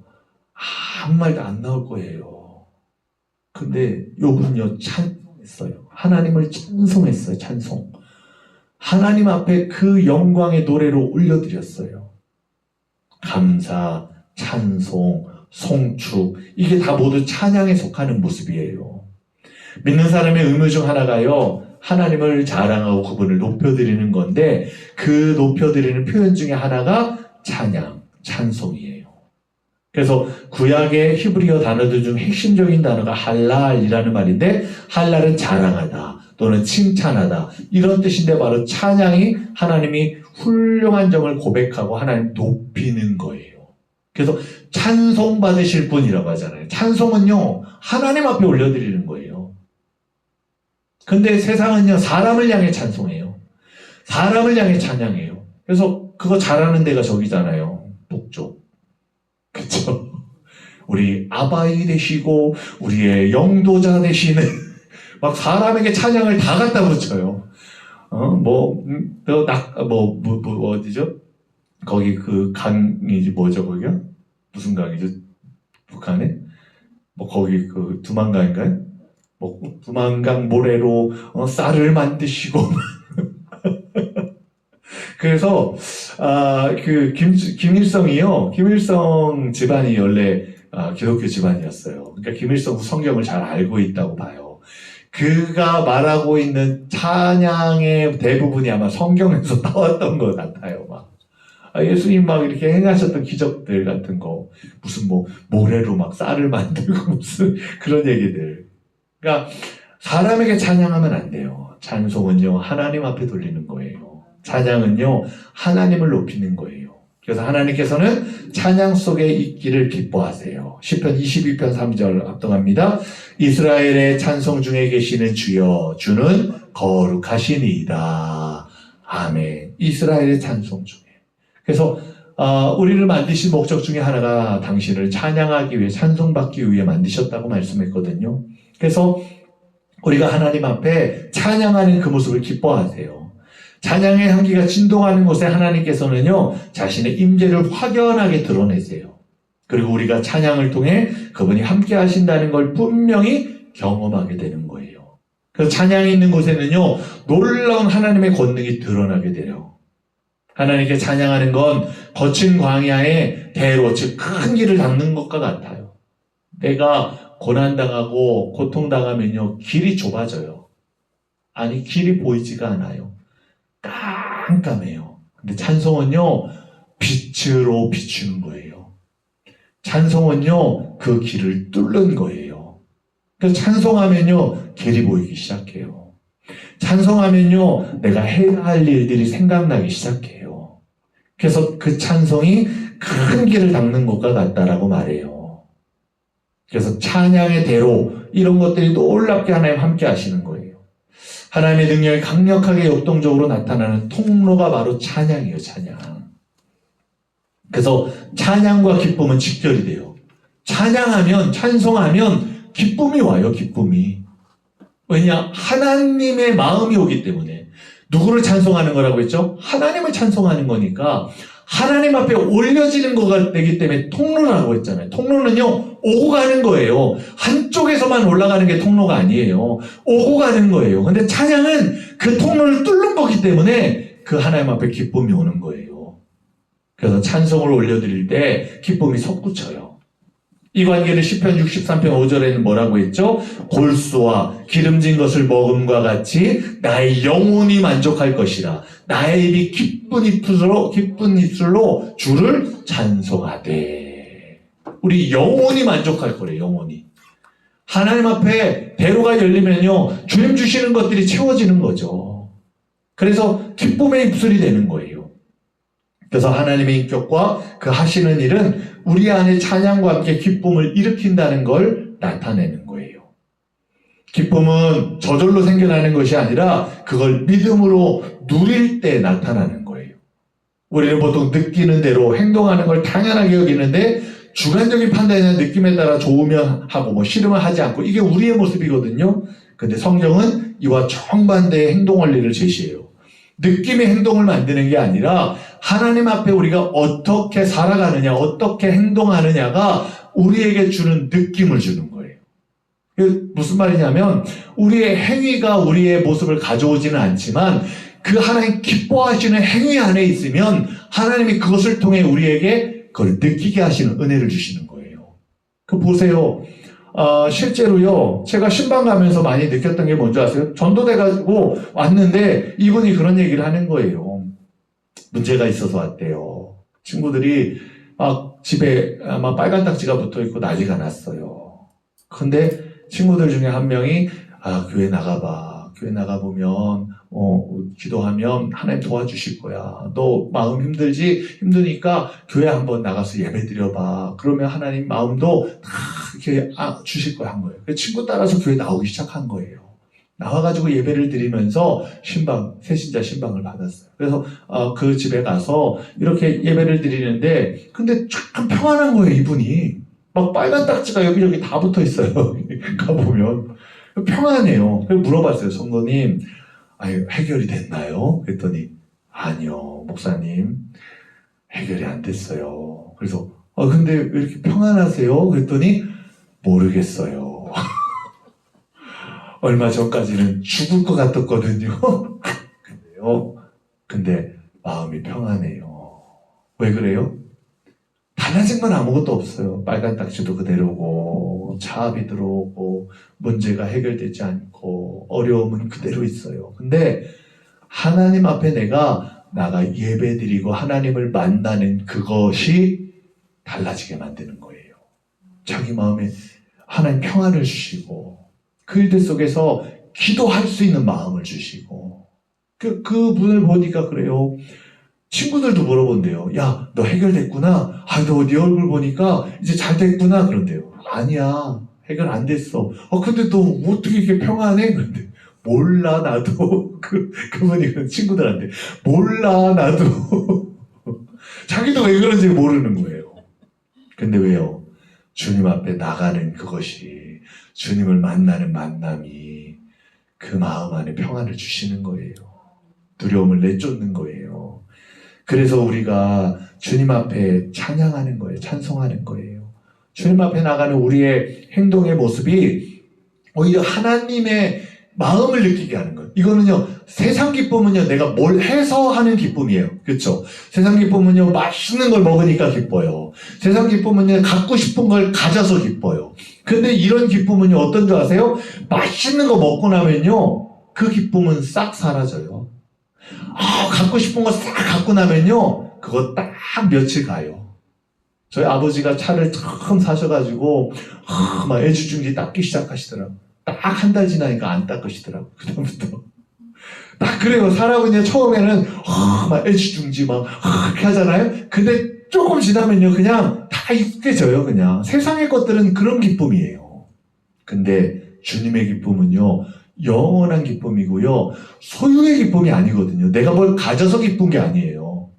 아무 말도 안 나올 거예요. 근데 욥은요 찬송했어요. 하나님을 찬송했어요. 찬송. 하나님 앞에 그 영광의 노래로 올려드렸어요. 감사, 찬송, 송축 이게 다 모두 찬양에 속하는 모습이에요. 믿는 사람의 의무 중 하나가요 하나님을 자랑하고 그분을 높여드리는 건데 그 높여드리는 표현 중에 하나가 찬양, 찬송이에요. 그래서 구약의 히브리어 단어들 중 핵심적인 단어가 할랄이라는 말인데 할랄은 자랑하다 또는 칭찬하다 이런 뜻인데 바로 찬양이 하나님이 훌륭한 점을 고백하고 하나님 높이는 거예요. 그래서 찬송 받으실 분이라고 하잖아요. 찬송은요 하나님 앞에 올려드리는 거예요. 근데 세상은요 사람을 향해 찬송해요. 사람을 향해 찬양해요. 그래서 그거 잘하는 데가 저기잖아요. 북쪽. 그쵸? 우리 아바이 되시고 우리의 영도자 되시는 막 사람에게 찬양을 다 갖다 붙여요. 어디죠? 거기 그 강이지 뭐죠 거기가? 무슨 강이죠? 북한에? 거기 그 두만강인가요? 두만강 모래로 쌀을 만드시고 그래서 김일성이요. 김일성 집안이 원래 기독교 집안이었어요. 그러니까 김일성 성경을 잘 알고 있다고 봐요. 그가 말하고 있는 찬양의 대부분이 아마 성경에서 나왔던 것 같아요. 예수님 막 이렇게 행하셨던 기적들 같은 거, 무슨 모래로 막 쌀을 만들고 무슨 그런 얘기들. 그러니까 사람에게 찬양하면 안 돼요. 찬송은요 하나님 앞에 돌리는 거예요. 찬양은요 하나님을 높이는 거예요. 그래서 하나님께서는 찬양 속에 있기를 기뻐하세요. 시편 22편 3절 압도합니다. 이스라엘의 찬송 중에 계시는 주여 주는 거룩하시니이다. 아멘. 이스라엘의 찬송 중에. 그래서 우리를 만드신 목적 중에 하나가 당신을 찬양하기 위해 찬송받기 위해 만드셨다고 말씀했거든요. 그래서 우리가 하나님 앞에 찬양하는 그 모습을 기뻐하세요. 찬양의 향기가 진동하는 곳에 하나님께서는요 자신의 임재를 확연하게 드러내세요. 그리고 우리가 찬양을 통해 그분이 함께 하신다는 걸 분명히 경험하게 되는 거예요. 그래서 찬양이 있는 곳에는요 놀라운 하나님의 권능이 드러나게 돼요. 하나님께 찬양하는 건 거친 광야의 대로 즉 큰 길을 닦는 것과 같아요. 내가 고난당하고 고통당하면요 길이 좁아져요. 아니 길이 보이지가 않아요. 깜깜해요. 근데 찬송은요 빛으로 비추는 거예요. 찬송은요 그 길을 뚫는 거예요. 그래서 찬송하면요 길이 보이기 시작해요. 찬송하면요 내가 해야 할 일들이 생각나기 시작해요. 그래서 그 찬송이 큰 길을 닦는 것과 같다라고 말해요. 그래서 찬양의 대로 이런 것들이 놀랍게 하나님 함께 하시는 거예요. 하나님의 능력이 강력하게 역동적으로 나타나는 통로가 바로 찬양이에요. 찬양. 그래서 찬양과 기쁨은 직결이 돼요. 찬양하면 찬송하면 기쁨이 와요. 기쁨이. 왜냐? 하나님의 마음이 오기 때문에. 누구를 찬송하는 거라고 했죠? 하나님을 찬송하는 거니까 하나님 앞에 올려지는 거가 되기 때문에 통로라고 했잖아요. 통로는요, 오고 가는 거예요. 한쪽에서만 올라가는 게 통로가 아니에요. 오고 가는 거예요. 근데 찬양은 그 통로를 뚫는 거기 때문에 그 하나님 앞에 기쁨이 오는 거예요. 그래서 찬송을 올려드릴 때 기쁨이 솟구쳐요. 이 관계를 시편 63편 5절에는 뭐라고 했죠? 골수와 기름진 것을 먹음과 같이 나의 영혼이 만족할 것이라. 나의 입이 기쁜 입술로 주를 찬송하되. 우리 영혼이 만족할 거래요. 영혼이. 하나님 앞에 대로가 열리면요, 주님 주시는 것들이 채워지는 거죠. 그래서 기쁨의 입술이 되는 거예요. 그래서 하나님의 인격과 그 하시는 일은 우리 안에 찬양과 함께 기쁨을 일으킨다는 걸 나타내는 거예요. 기쁨은 저절로 생겨나는 것이 아니라 그걸 믿음으로 누릴 때 나타나는 거예요. 우리는 보통 느끼는 대로 행동하는 걸 당연하게 여기는데 주관적인 판단이나 느낌에 따라 좋으면 하고 싫으면 하지 않고 이게 우리의 모습이거든요. 근데 성경은 이와 정반대의 행동 원리를 제시해요. 느낌의 행동을 만드는 게 아니라 하나님 앞에 우리가 어떻게 살아가느냐, 어떻게 행동하느냐가 우리에게 주는 느낌을 주는 거예요. 무슨 말이냐면 우리의 행위가 우리의 모습을 가져오지는 않지만 그 하나님 기뻐하시는 행위 안에 있으면 하나님이 그것을 통해 우리에게 그걸 느끼게 하시는 은혜를 주시는 거예요. 그 보세요. 실제로요, 제가 신방 가면서 많이 느꼈던 게 뭔지 아세요? 전도돼가지고 왔는데 이분이 그런 얘기를 하는 거예요. 문제가 있어서 왔대요. 친구들이 막 집에 막 빨간 딱지가 붙어 있고 난리가 났어요. 근데 친구들 중에 한 명이 교회 나가봐. 교회 나가보면 기도하면 하나님 도와주실 거야. 너 마음 힘드니까 교회 한번 나가서 예배 드려봐. 그러면 하나님 마음도 다 이렇게 주실 거야 한 거예요. 친구 따라서 교회 나오기 시작한 거예요. 나와가지고 예배를 드리면서 새신자 신방을 받았어요. 그래서 그 집에 가서 이렇게 예배를 드리는데 근데 참 평안한 거예요, 이분이. 막 빨간 딱지가 여기저기 다 붙어 있어요. 가보면 평안해요. 그래서 물어봤어요. 성도님, 해결이 됐나요? 그랬더니 아니요, 목사님, 해결이 안 됐어요. 그래서 근데 왜 이렇게 평안하세요? 그랬더니 모르겠어요. 얼마 전까지는 죽을 것 같았거든요. 근데 마음이 평안해요. 왜 그래요? 달라진 건 아무것도 없어요. 빨간 딱지도 그대로고 차압이 들어오고 문제가 해결되지 않고 어려움은 그대로 있어요. 근데 하나님 앞에 내가 나가 예배드리고 하나님을 만나는 그것이 달라지게 만드는 거예요. 자기 마음에 하나님 평안을 주시고 그 일들 속에서 기도할 수 있는 마음을 주시고 그 분을 보니까 그래요. 친구들도 물어본대요. 야, 너 해결됐구나. 너 네 얼굴 보니까 이제 잘 됐구나. 그런대요. 아니야, 해결 안 됐어. 근데 너 어떻게 이렇게 평안해? 그런데 몰라 나도. 그분이 그런 친구들한테 몰라 나도. 자기도 왜 그런지 모르는 거예요. 근데 왜요? 주님 앞에 나가는 그것이, 주님을 만나는 만남이 그 마음 안에 평안을 주시는 거예요. 두려움을 내쫓는 거예요. 그래서 우리가 주님 앞에 찬양하는 거예요. 찬송하는 거예요. 주님 앞에 나가는 우리의 행동의 모습이 오히려 하나님의 마음을 느끼게 하는 거예요. 이거는요, 세상 기쁨은요, 내가 뭘 해서 하는 기쁨이에요. 그렇죠? 세상 기쁨은요, 맛있는 걸 먹으니까 기뻐요. 세상 기쁨은요, 갖고 싶은 걸 가져서 기뻐요. 근데 이런 기쁨은요, 어떤 줄 아세요? 맛있는 거 먹고 나면요, 그 기쁨은 싹 사라져요. 갖고 싶은 거 싹 갖고 나면요, 그거 딱 며칠 가요. 저희 아버지가 차를 처음 사셔가지고, 막 애지중지 닦기 시작하시더라고요. 딱 한 달 지나니까 안 닦으시더라고요. 그다음부터. 딱 그래요. 사람은요, 처음에는, 막 애지중지 막, 이렇게 하잖아요? 근데 조금 지나면요, 그냥 다 익숙해져요, 그냥. 세상의 것들은 그런 기쁨이에요. 근데 주님의 기쁨은요, 영원한 기쁨이고요, 소유의 기쁨이 아니거든요. 내가 뭘 가져서 기쁜 게 아니에요.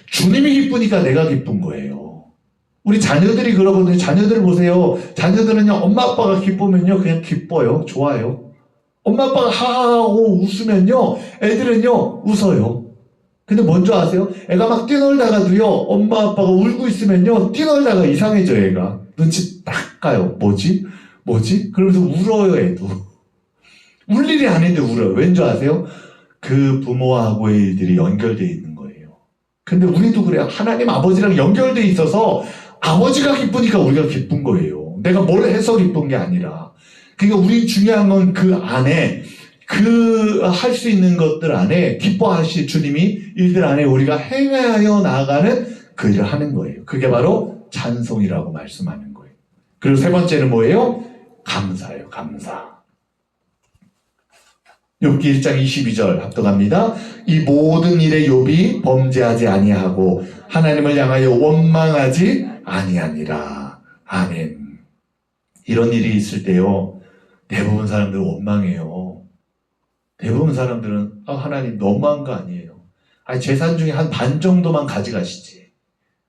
주님이 기쁘니까 내가 기쁜 거예요. 우리 자녀들이 그러거든요. 자녀들 보세요. 자녀들은요, 엄마 아빠가 기쁘면요, 그냥 기뻐요. 좋아요. 엄마 아빠가 하하하고 웃으면요, 애들은요 웃어요. 근데 뭔지 아세요? 애가 막 뛰놀다가도요, 엄마 아빠가 울고 있으면요, 뛰놀다가 이상해져요. 애가 눈치 딱 가요. 뭐지? 그러면서 울어요. 애도 울 일이 아닌데 울어요. 왠지 아세요? 그 부모하고의 일들이 연결되어 있는 거예요. 근데 우리도 그래요. 하나님 아버지랑 연결되어 있어서 아버지가 기쁘니까 우리가 기쁜 거예요. 내가 뭘 해서 기쁜 게 아니라. 그러니까 우리 중요한 건 그 안에, 할 수 있는 것들 안에, 기뻐하실 주님이 일들 안에 우리가 행하여 나아가는 그 일을 하는 거예요. 그게 바로 찬송이라고 말씀하는 거예요. 그리고 세 번째는 뭐예요? 감사예요. 감사. 욥기 1장 22절 합독합니다. 이 모든 일에 욥이 범죄하지 아니하고 하나님을 향하여 원망하지 아니하니라. 아멘. 이런 일이 있을 때요, 대부분 사람들은 원망해요. 대부분 사람들은 하나님 너무한 거 아니에요. 아니, 재산 중에 한 반 정도만 가져가시지.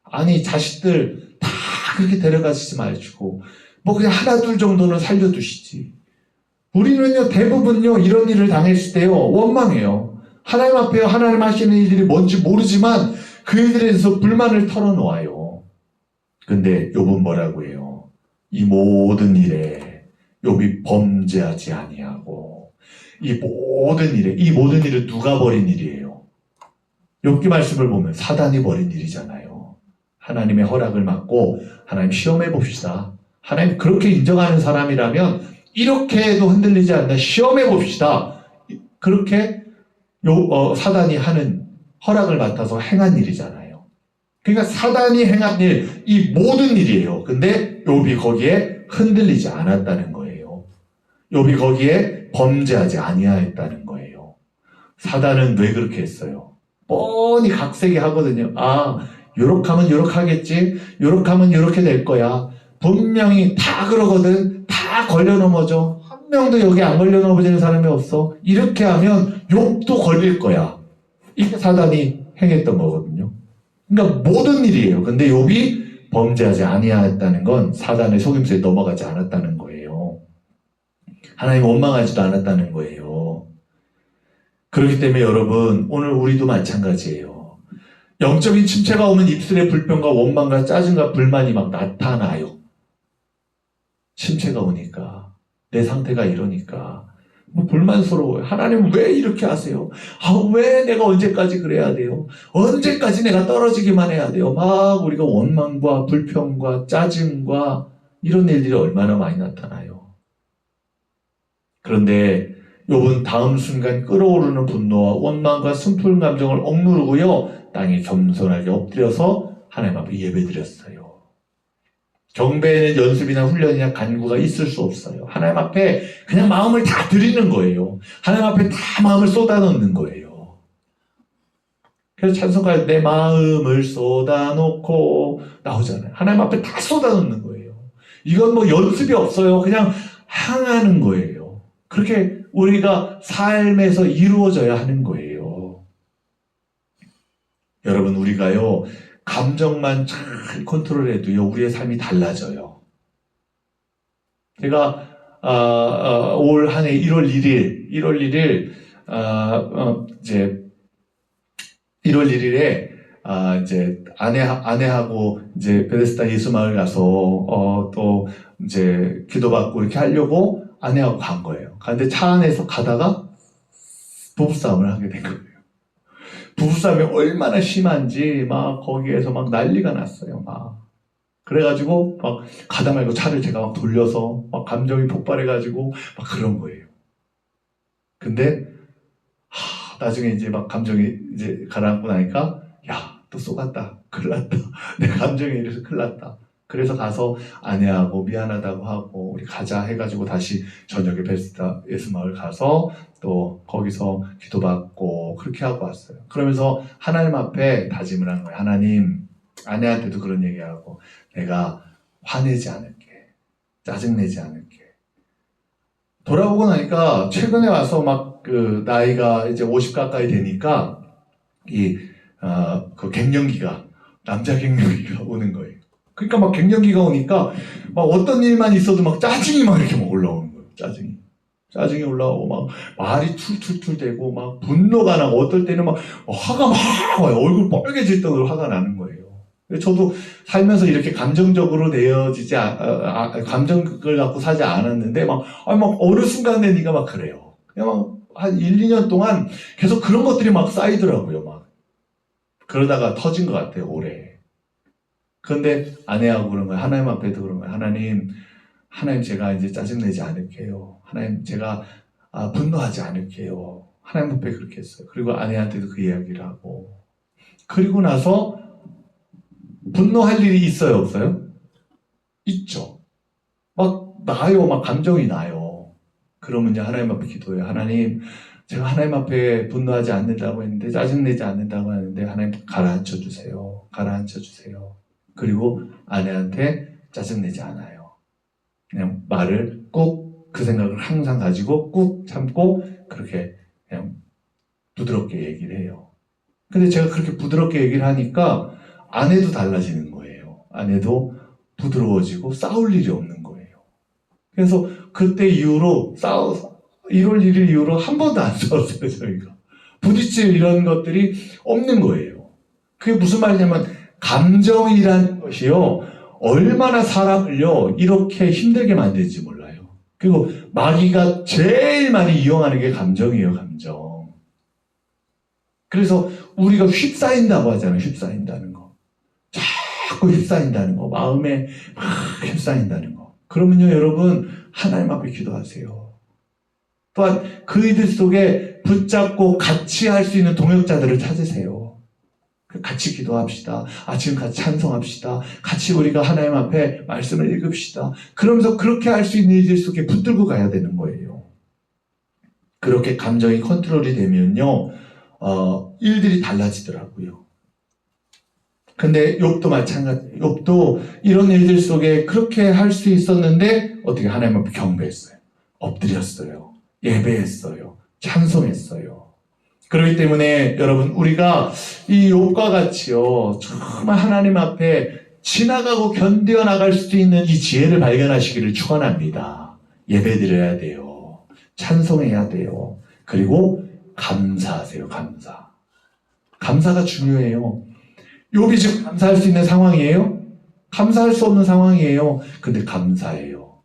아니, 자식들 다 그렇게 데려가시지 마시고 뭐 그냥 하나 둘 정도는 살려두시지. 우리는요, 대부분요, 이런 일을 당했을 때요, 원망해요. 하나님 앞에 하나님 하시는 일들이 뭔지 모르지만 그 일들에 대해서 불만을 털어놓아요. 근데 욥은 뭐라고 해요? 이 모든 일에 욥이 범죄하지 아니하고, 이 모든 일을 누가 벌인 일이에요? 욥기 말씀을 보면 사단이 벌인 일이잖아요. 하나님의 허락을 받고 하나님 시험해 봅시다. 하나님 그렇게 인정하는 사람이라면 이렇게도 흔들리지 않나 시험해 봅시다. 그렇게 사단이 하는 허락을 맡아서 행한 일이잖아요. 그러니까 사단이 행한 일, 이 모든 일이에요. 근데 욥이 거기에 흔들리지 않았다는 거예요. 욥이 거기에 범죄하지 아니하였다는 거예요. 사단은 왜 그렇게 했어요? 뻔히 각색이 하거든요. 요렇게 하면 요렇게 하겠지, 요렇게 하면 요렇게 될 거야. 분명히 다 그러거든. 다 걸려 넘어져. 한 명도 여기 안 걸려 넘어지는 사람이 없어. 이렇게 하면 욥도 걸릴 거야. 이게 사단이 행했던 거거든요. 그러니까 모든 일이에요. 근데 욥이 범죄하지 아니하였다는 건 사단의 속임수에 넘어가지 않았다는 거예요. 하나님 원망하지도 않았다는 거예요. 그렇기 때문에 여러분, 오늘 우리도 마찬가지예요. 영적인 침체가 오면 입술에 불평과 원망과 짜증과 불만이 막 나타나요. 침체가 오니까, 내 상태가 이러니까 뭐 불만스러워요. 하나님 왜 이렇게 하세요? 왜 내가 언제까지 그래야 돼요? 언제까지 내가 떨어지기만 해야 돼요? 막 우리가 원망과 불평과 짜증과 이런 일들이 얼마나 많이 나타나요. 그런데 욥은 다음 순간 끓어오르는 분노와 원망과 슬픈 감정을 억누르고요, 땅에 겸손하게 엎드려서 하나님 앞에 예배드렸어요. 경배에는 연습이나 훈련이나 간구가 있을 수 없어요. 하나님 앞에 그냥 마음을 다 드리는 거예요. 하나님 앞에 다 마음을 쏟아놓는 거예요. 그래서 찬송가에 내 마음을 쏟아놓고 나오잖아요. 하나님 앞에 다 쏟아놓는 거예요. 이건 뭐 연습이 없어요. 그냥 향하는 거예요. 그렇게 우리가 삶에서 이루어져야 하는 거예요. 여러분, 우리가요, 감정만 잘 컨트롤해도요, 우리의 삶이 달라져요. 제가 올 한 해 1월 1일 이제 1월 1일에 이제 아내하고 이제 베데스다 예수마을 가서 또 이제 기도받고 이렇게 하려고 아내하고 간 거예요. 근데 차 안에서 가다가 부부싸움을 하게 된 거예요. 부부싸움이 얼마나 심한지 막 거기에서 막 난리가 났어요. 막 그래가지고 막 가다 말고 차를 제가 막 돌려서 막 감정이 폭발해가지고 막 그런 거예요. 근데 나중에 이제 막 감정이 이제 가라앉고 나니까 야, 또 쏘갔다. 큰일 났다. 내 감정이 이래서 큰일 났다. 그래서 가서 아내하고 미안하다고 하고 우리 가자 해가지고 다시 저녁에 베스다 예수마을 가서 또 거기서 기도받고 그렇게 하고 왔어요. 그러면서 하나님 앞에 다짐을 한 거예요. 하나님, 아내한테도 그런 얘기하고 내가 화내지 않을게. 짜증내지 않을게. 돌아보고 나니까 최근에 와서 막 그 나이가 이제 50 가까이 되니까 그 갱년기가, 남자 갱년기가 오는 거예요. 그러니까 막 갱년기가 오니까 막 어떤 일만 있어도 막 짜증이 막 이렇게 막 올라오는 거예요. 짜증이. 짜증이 올라오고 막 말이 툴툴툴 대고 막 분노가 나고 어떨 때는 막 화가 막 와요. 얼굴 빨개질 정도로 화가 나는 거예요. 저도 살면서 이렇게 감정적으로 감정을 갖고 사지 않았는데 막 어느 순간에 네가 막 그래요. 그냥 막 한 1, 2년 동안 계속 그런 것들이 막 쌓이더라고요. 막 그러다가 터진 것 같아요. 올해. 그런데 아내하고 그런 거예요. 하나님 앞에도 그런 거예요. 하나님 제가 이제 짜증내지 않을게요. 하나님 제가 분노하지 않을게요. 하나님 앞에 그렇게 했어요. 그리고 아내한테도 그 이야기를 하고. 그리고 나서 분노할 일이 있어요, 없어요? 있죠. 막 나요, 막 감정이 나요. 그러면 하나님 앞에 기도해요. 하나님, 제가 하나님 앞에 분노하지 않는다고 했는데, 짜증내지 않는다고 하는데, 하나님 가라앉혀 주세요. 가라앉혀 주세요. 그리고 아내한테 짜증내지 않아요. 그냥 말을 꾹 그 생각을 항상 가지고 꾹 참고 그렇게 그냥 부드럽게 얘기를 해요. 근데 제가 그렇게 부드럽게 얘기를 하니까 아내도 달라지는 거예요. 아내도 부드러워지고 싸울 일이 없는 거예요. 그래서 그때 이후로 1월 1일 이후로 한 번도 안 싸웠어요, 저희가. 부딪힐 이런 것들이 없는 거예요. 그게 무슨 말이냐면 감정이라는 것이요, 얼마나 사람을요 이렇게 힘들게 만들지 몰라요. 그리고 마귀가 제일 많이 이용하는 게 감정이에요. 감정. 그래서 우리가 휩싸인다고 하잖아요. 휩싸인다는 거. 자꾸 휩싸인다는 거. 마음에 막 휩싸인다는 거. 그러면요 여러분 하나님 앞에 기도하세요. 또한 그이들 속에 붙잡고 같이 할 수 있는 동역자들을 찾으세요. 같이 기도합시다. 지금 같이 찬송합시다. 같이 우리가 하나님 앞에 말씀을 읽읍시다. 그러면서 그렇게 할 수 있는 일들 속에 붙들고 가야 되는 거예요. 그렇게 감정이 컨트롤이 되면요, 일들이 달라지더라고요. 근데 욥도 마찬가지예요. 욥도 이런 일들 속에 그렇게 할 수 있었는데 어떻게 하나님 앞에 경배했어요. 엎드렸어요. 예배했어요. 찬송했어요. 그렇기 때문에 여러분 우리가 이 욥과 같이요 정말 하나님 앞에 지나가고 견뎌 나갈 수 있는 이 지혜를 발견하시기를 축원합니다. 예배드려야 돼요. 찬송해야 돼요. 그리고 감사하세요. 감사가 중요해요. 욥이 지금 감사할 수 있는 상황이에요? 감사할 수 없는 상황이에요. 근데 감사해요.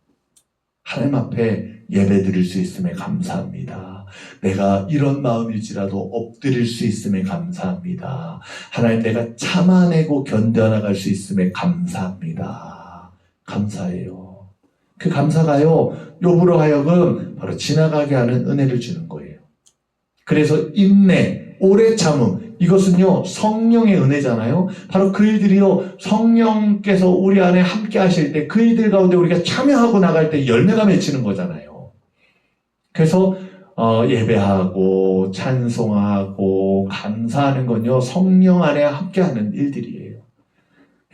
하나님 앞에 예배 드릴 수 있음에 감사합니다. 내가 이런 마음일지라도 엎드릴 수 있음에 감사합니다. 하나님 내가 참아내고 견뎌나갈 수 있음에 감사합니다. 감사해요. 그 감사가요 욥으로 하여금 바로 지나가게 하는 은혜를 주는 거예요. 그래서 인내, 오래 참음, 이것은요 성령의 은혜잖아요. 바로 그 일들이요 성령께서 우리 안에 함께 하실 때 그 일들 가운데 우리가 참여하고 나갈 때 열매가 맺히는 거잖아요. 그래서 예배하고 찬송하고 감사하는 건요 성령 안에 함께하는 일들이에요.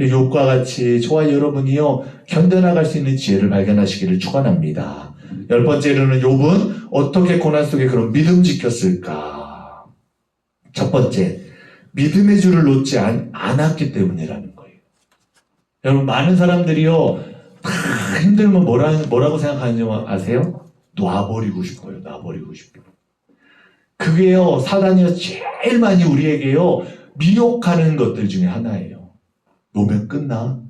욥과 같이 저와 여러분이요 견뎌나갈 수 있는 지혜를 발견하시기를 축원합니다. 10번째로는 욥은 어떻게 고난 속에 그런 믿음 지켰을까? 첫 번째, 믿음의 줄을 놓지 않았기 때문이라는 거예요. 여러분 많은 사람들이요 다 힘들면 뭐라고 생각하는지 아세요? 놔버리고 싶어요. 그게요 사단이요 제일 많이 우리에게요 미혹하는 것들 중에 하나예요. 놓으면 끝나.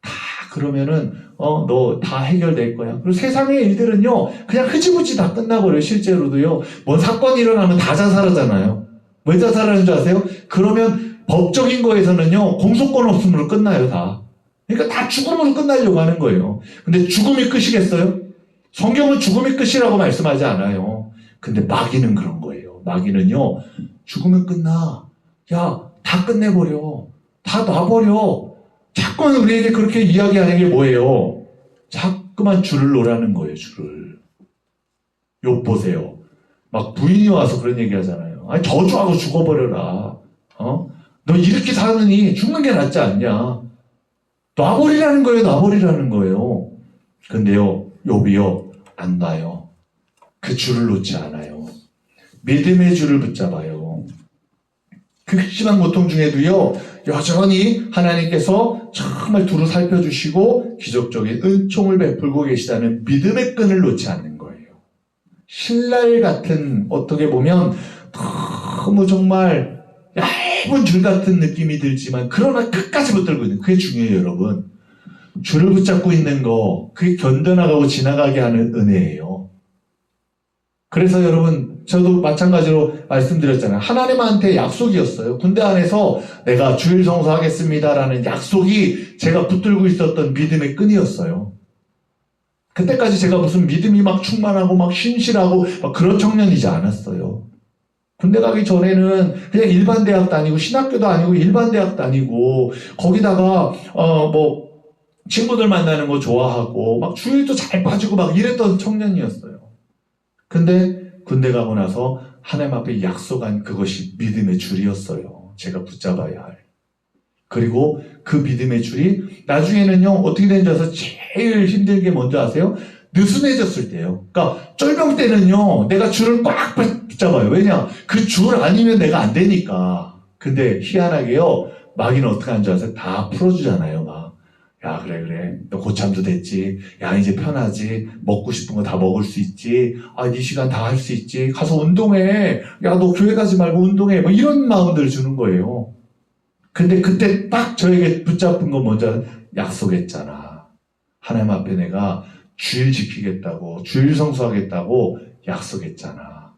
다 그러면은 너 다 해결될 거야. 그리고 세상의 일들은요 그냥 흐지부지 다 끝나버려요. 실제로도요 뭔 사건이 일어나면 다 자살하잖아요. 왜 자살하는 줄 아세요? 그러면 법적인 거에서는요 공소권 없음으로 끝나요. 다. 그러니까 다 죽음으로 끝나려고 하는 거예요. 근데 죽음이 끝이겠어요? 성경은 죽음이 끝이라고 말씀하지 않아요. 근데 마귀는 그런 거예요. 마귀는요 죽으면 끝나. 야, 다 끝내버려. 다 놔버려. 자꾸만 우리에게 그렇게 이야기하는 게 뭐예요? 자꾸만 줄을 놓으라는 거예요. 줄을. 욥 보세요. 막 부인이 와서 그런 얘기 하잖아요. 저주하고 죽어버려라. 너 이렇게 사느니 죽는 게 낫지 않냐. 놔버리라는 거예요. 근데요 욥이요 안 놔요. 그 줄을 놓지 않아요. 믿음의 줄을 붙잡아요. 그 극심한 고통 중에도요 여전히 하나님께서 정말 두루 살펴주시고 기적적인 은총을 베풀고 계시다는 믿음의 끈을 놓지 않는 거예요. 신랄 같은, 어떻게 보면 너무 정말 얇은 줄 같은 느낌이 들지만 그러나 끝까지 붙들고 있는, 그게 중요해요, 여러분. 줄을 붙잡고 있는 거, 그게 견뎌나가고 지나가게 하는 은혜예요. 그래서 여러분, 저도 마찬가지로 말씀드렸잖아요. 하나님한테 약속이었어요. 군대 안에서 내가 주일 성수하겠습니다라는 약속이 제가 붙들고 있었던 믿음의 끈이었어요. 그때까지 제가 무슨 믿음이 막 충만하고 막 신실하고 막 그런 청년이지 않았어요. 군대 가기 전에는 그냥 일반 대학 다니고 신학교도 아니고 일반 대학 다니고 거기다가 친구들 만나는 거 좋아하고 막 주일도 잘 빠지고 막 이랬던 청년이었어요. 근데 군대 가고 나서 하나님 앞에 약속한 그것이 믿음의 줄이었어요. 제가 붙잡아야 할. 그리고 그 믿음의 줄이 나중에는요 어떻게 되는지 아세요? 제일 힘들게 뭔지 아세요? 느슨해졌을 때요. 그러니까 쫄병 때는요 내가 줄을 꽉 붙잡아요. 왜냐? 그 줄 아니면 내가 안 되니까. 근데 희한하게요 마귀는 어떻게 하는 줄 아세요? 다 풀어주잖아요. 막 야 그래 너 고참도 됐지. 야 이제 편하지. 먹고 싶은 거 다 먹을 수 있지. 아 네 시간 다 할 수 있지. 가서 운동해. 야 너 교회 가지 말고 운동해. 뭐 이런 마음들을 주는 거예요. 근데 그때 딱 저에게 붙잡은 건 먼저 약속했잖아. 하나님 앞에 내가 주일 지키겠다고, 주일 성수하겠다고 약속했잖아.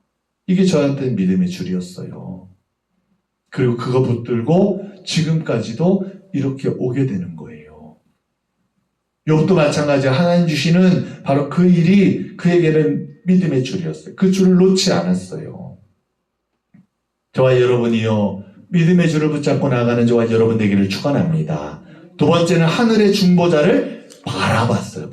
이게 저한테는 믿음의 줄이었어요. 그리고 그거 붙들고 지금까지도 이렇게 오게 되는 거예요. 욥도 마찬가지야. 하나님 주시는 바로 그 일이 그에게는 믿음의 줄이었어요. 그 줄을 놓지 않았어요. 저와 여러분이요. 믿음의 줄을 붙잡고 나가는 저와 여러분 되기를 축원합니다. 두 번째는 하늘의 중보자를 바라봤어요.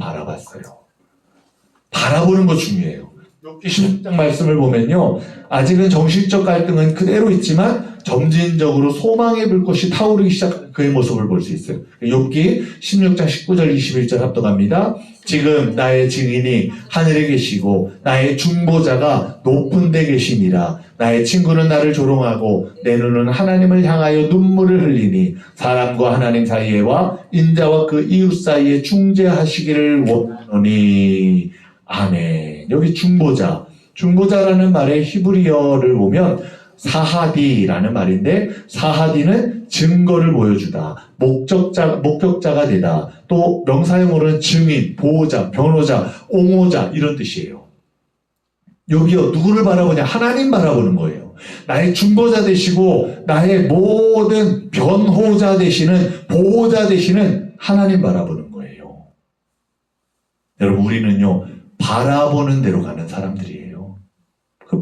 바라보는 거 중요해요. 욥기 16장 말씀을 보면요. 아직은 정신적 갈등은 그대로 있지만 점진적으로 소망의 불꽃이 타오르기 시작한 그의 모습을 볼 수 있어요. 욥기 16장 19절 21절 합독합니다. 지금 나의 증인이 하늘에 계시고 나의 중보자가 높은 데 계시니라. 나의 친구는 나를 조롱하고 내 눈은 하나님을 향하여 눈물을 흘리니 사람과 하나님 사이에와 인자와 그 이웃 사이에 중재하시기를 원하노니. 아멘. 여기 중보자라는 말의 히브리어를 보면 사하디라는 말인데 사하디는 증거를 보여주다, 목격자가 되다, 또 명사형으로는 증인, 보호자, 변호자, 옹호자 이런 뜻이에요. 여기요 누구를 바라보냐? 하나님 바라보는 거예요. 나의 중보자 되시고 나의 모든 변호자 되시는, 보호자 되시는 하나님 바라보는 거예요. 여러분 우리는요 바라보는 대로 가는 사람들이에요.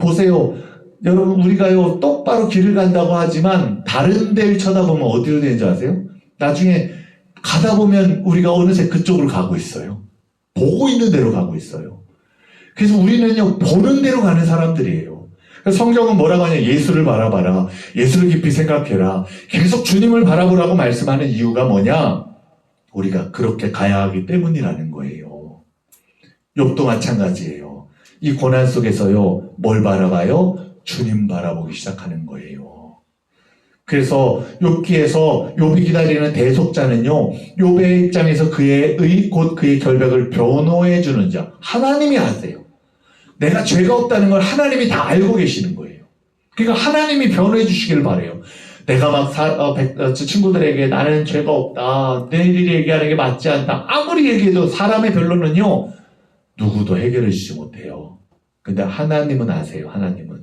보세요. 여러분 우리가요 똑바로 길을 간다고 하지만 다른 데를 쳐다보면 어디로 되는지 아세요? 나중에 가다 보면 우리가 어느새 그쪽으로 가고 있어요. 보고 있는 대로 가고 있어요. 그래서 우리는요 보는 대로 가는 사람들이에요. 성경은 뭐라고 하냐? 예수를 바라봐라. 예수를 깊이 생각해라. 계속 주님을 바라보라고 말씀하는 이유가 뭐냐? 우리가 그렇게 가야 하기 때문이라는 거예요. 욥도 마찬가지예요. 이 고난 속에서요 뭘 바라봐요? 주님 바라보기 시작하는 거예요. 그래서 욥기에서 욥이 기다리는 대속자는요 욥의 입장에서 그의 곧 그의 결백을 변호해 주는 자 하나님이 하세요. 내가 죄가 없다는 걸 하나님이 다 알고 계시는 거예요. 그러니까 하나님이 변호해 주시기를 바라요. 내가 막 친구들에게 나는 죄가 없다, 너희들이 얘기하는 게 맞지 않다 아무리 얘기해도 사람의 변론은요 누구도 해결해 주지 못해요. 근데 하나님은 아세요. 하나님은.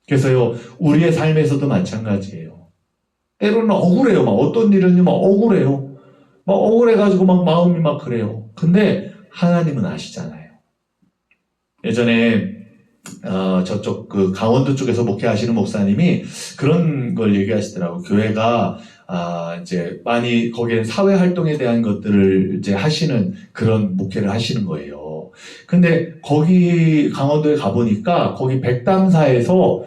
그래서요 우리의 삶에서도 마찬가지예요. 때로는 억울해요. 막 어떤 일은요 막 억울해요. 막 억울해가지고 막 마음이 막 그래요. 근데 하나님은 아시잖아요. 예전에 저쪽 그 강원도 쪽에서 목회하시는 목사님이 그런 걸 얘기하시더라고요. 교회가 이제 많이 거기에 사회 활동에 대한 것들을 이제 하시는 그런 목회를 하시는 거예요. 근데 거기 강원도에 가보니까 거기 백담사에서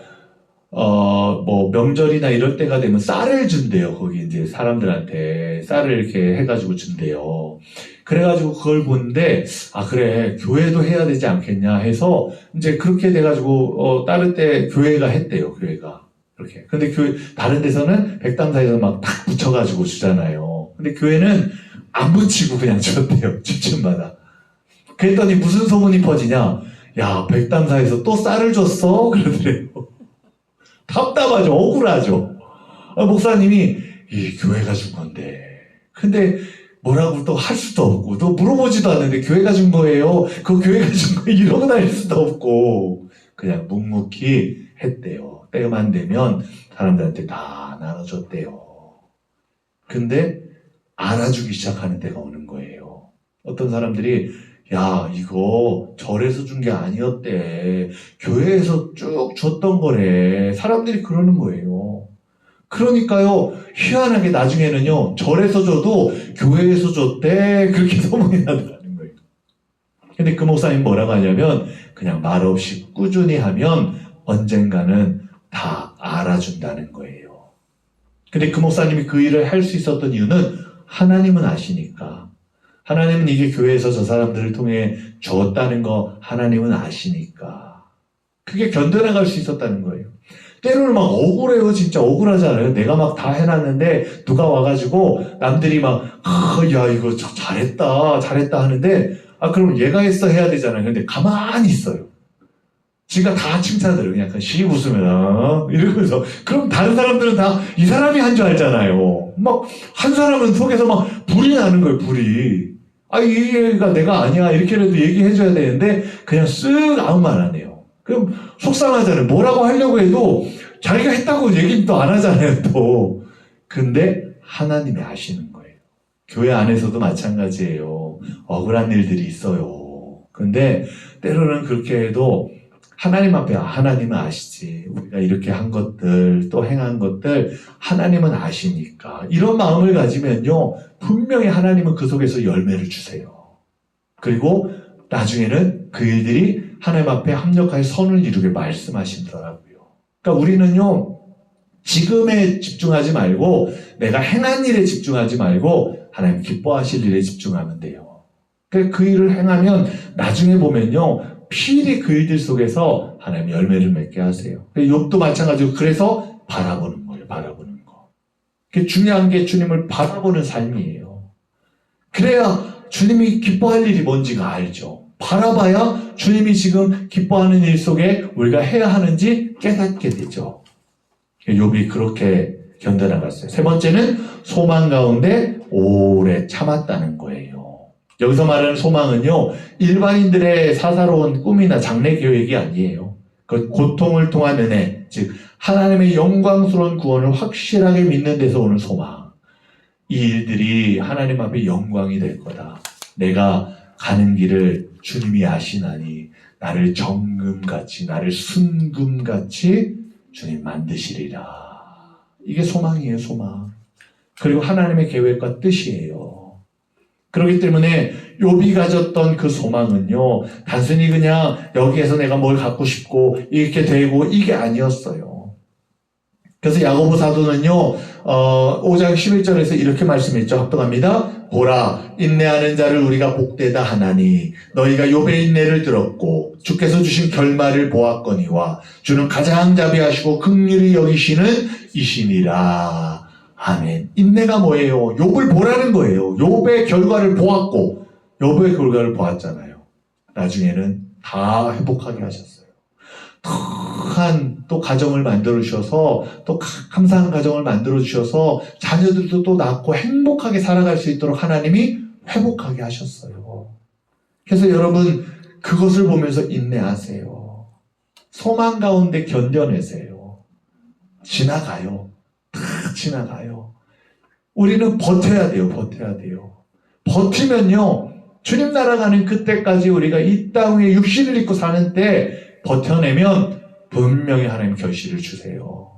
뭐 명절이나 이럴 때가 되면 쌀을 준대요. 거기 이제 사람들한테 쌀을 이렇게 해가지고 준대요. 그래가지고 그걸 보는데 그래 교회도 해야 되지 않겠냐 해서 이제 그렇게 돼가지고 다른 때 교회가 했대요. 교회가 그렇게. 근데 다른 데서는 백담사에서 막 탁 붙여가지고 주잖아요. 근데 교회는 안 붙이고 그냥 줬대요. 집집마다. 그랬더니 무슨 소문이 퍼지냐? 야, 백담사에서 또 쌀을 줬어? 그러더래요. 답답하죠. 억울하죠. 목사님이 이 교회가 준 건데. 근데 뭐라고 또 할 수도 없고, 또 물어보지도 않는데 교회가 준 거예요. 그 교회가 준 거예요. 이러고 다닐 수도 없고, 그냥 묵묵히 했대요. 때만 되면 사람들한테 다 나눠줬대요. 근데 알아주기 시작하는 때가 오는 거예요. 어떤 사람들이 야, 이거 절에서 준 게 아니었대. 교회에서 쭉 줬던 거래. 사람들이 그러는 거예요. 그러니까요, 희한하게 나중에는요, 절에서 줘도 교회에서 줬대. 그렇게 소문이 나더라는 거예요. 근데 그 목사님 뭐라고 하냐면, 그냥 말없이 꾸준히 하면 언젠가는 다 알아준다는 거예요. 근데 그 목사님이 그 일을 할 수 있었던 이유는 하나님은 아시니까. 하나님은 이게 교회에서 저 사람들을 통해 줬다는 거 하나님은 아시니까. 그게 견뎌나갈 수 있었다는 거예요. 때로는 막 억울해요. 진짜 억울하잖아요. 내가 막 다 해놨는데 누가 와가지고 남들이 막 야 이거 잘했다 하는데 그럼 얘가 했어 해야 되잖아요. 근데 가만히 있어요. 지가 다 칭찬들을 그냥 씩 웃으면 이러면서 그럼 다른 사람들은 다 이 사람이 한 줄 알잖아요. 막 한 사람은 속에서 막 불이 나는 거예요. 불이. 이 얘가 내가 아니야 이렇게라도 얘기해줘야 되는데 그냥 쓱 아무 말 안 해요. 그럼 속상하잖아요. 뭐라고 하려고 해도 자기가 했다고 얘기는 또 안 하잖아요. 또. 근데 하나님이 아시는 거예요. 교회 안에서도 마찬가지예요. 억울한 일들이 있어요. 근데 때로는 그렇게 해도 하나님 앞에 하나님은 아시지. 우리가 이렇게 한 것들 또 행한 것들 하나님은 아시니까 이런 마음을 가지면요 분명히 하나님은 그 속에서 열매를 주세요. 그리고 나중에는 그 일들이 하나님 앞에 합력하여 선을 이루게 말씀하시더라고요. 그러니까 우리는요 지금에 집중하지 말고 내가 행한 일에 집중하지 말고 하나님 기뻐하실 일에 집중하면 돼요. 그 일을 행하면 나중에 보면요 필히 그 일들 속에서 하나님 열매를 맺게 하세요. 욥도 마찬가지고 그래서 바라보는 거예요. 바라보는 거. 그게 중요한 게 주님을 바라보는 삶이에요. 그래야 주님이 기뻐할 일이 뭔지가 알죠. 바라봐야 주님이 지금 기뻐하는 일 속에 우리가 해야 하는지 깨닫게 되죠. 욥이 그렇게 견뎌나갔어요. 세 번째는 소망 가운데 오래 참았다는 거예요. 여기서 말하는 소망은요, 일반인들의 사사로운 꿈이나 장래 계획이 아니에요. 그 고통을 통한 은혜, 즉 하나님의 영광스러운 구원을 확실하게 믿는 데서 오는 소망. 이 일들이 하나님 앞에 영광이 될 거다. 내가 가는 길을 주님이 아시나니 나를 정금같이, 나를 순금같이 주님 만드시리라. 이게 소망이에요, 소망. 그리고 하나님의 계획과 뜻이에요. 그렇기 때문에 욥이 가졌던 그 소망은요, 단순히 그냥 여기에서 내가 뭘 갖고 싶고 이렇게 되고 이게 아니었어요. 그래서 야고보 사도는요, 5장 11절에서 이렇게 말씀했죠. 합독합니다. 보라, 인내하는 자를 우리가 복되다 하나니 너희가 욥의 인내를 들었고 주께서 주신 결말을 보았거니와 주는 가장 자비하시고 긍휼히 여기시는 이시니라. 아멘. 인내가 뭐예요? 욥을 보라는 거예요. 욥의 결과를 보았고 욥의 결과를 보았잖아요. 나중에는 다 회복하게 하셨어요. 또 가정을 만들어 주셔서 또 감사한 가정을 만들어 주셔서 자녀들도 또 낳고 행복하게 살아갈 수 있도록 하나님이 회복하게 하셨어요. 그래서 여러분 그것을 보면서 인내하세요. 소망 가운데 견뎌내세요. 지나가요. 다 지나가요. 우리는 버텨야 돼요. 버텨야 돼요. 버티면요 주님 나라 가는 그때까지 우리가 이 땅 위에 육신을 입고 사는 때 버텨내면 분명히 하나님 결실을 주세요.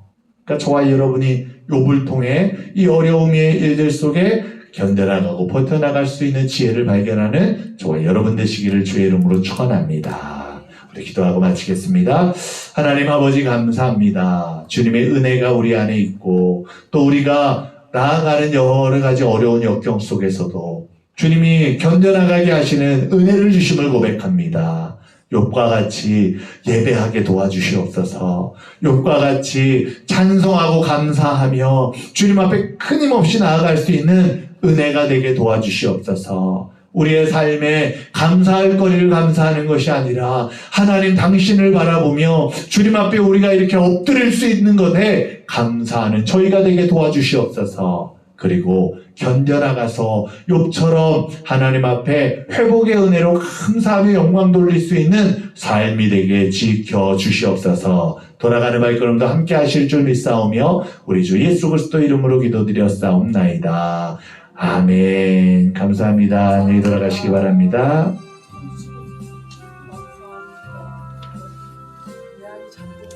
그러니까 저와 여러분이 욥을 통해 이 어려움의 일들 속에 견뎌나가고 버텨나갈 수 있는 지혜를 발견하는 저와 여러분 되시기를 주의 이름으로 축원합니다. 우리 기도하고 마치겠습니다. 하나님 아버지 감사합니다. 주님의 은혜가 우리 안에 있고 또 우리가 나아가는 여러 가지 어려운 역경 속에서도 주님이 견뎌나가게 하시는 은혜를 주심을 고백합니다. 욥과 같이 예배하게 도와주시옵소서. 욥과 같이 찬송하고 감사하며 주님 앞에 끊임없이 나아갈 수 있는 은혜가 되게 도와주시옵소서. 우리의 삶에 감사할 거리를 감사하는 것이 아니라 하나님 당신을 바라보며 주님 앞에 우리가 이렇게 엎드릴 수 있는 것에 감사하는 저희가 되게 도와주시옵소서. 그리고 견뎌나가서 욥처럼 하나님 앞에 회복의 은혜로 감사하며 영광 돌릴 수 있는 삶이 되게 지켜주시옵소서. 돌아가는 발걸음도 함께 하실 줄 믿사오며 우리 주 예수 그리스도 이름으로 기도드렸사옵나이다. 아멘. 감사합니다. 안녕히 돌아가시기 바랍니다. 대안이 잠들어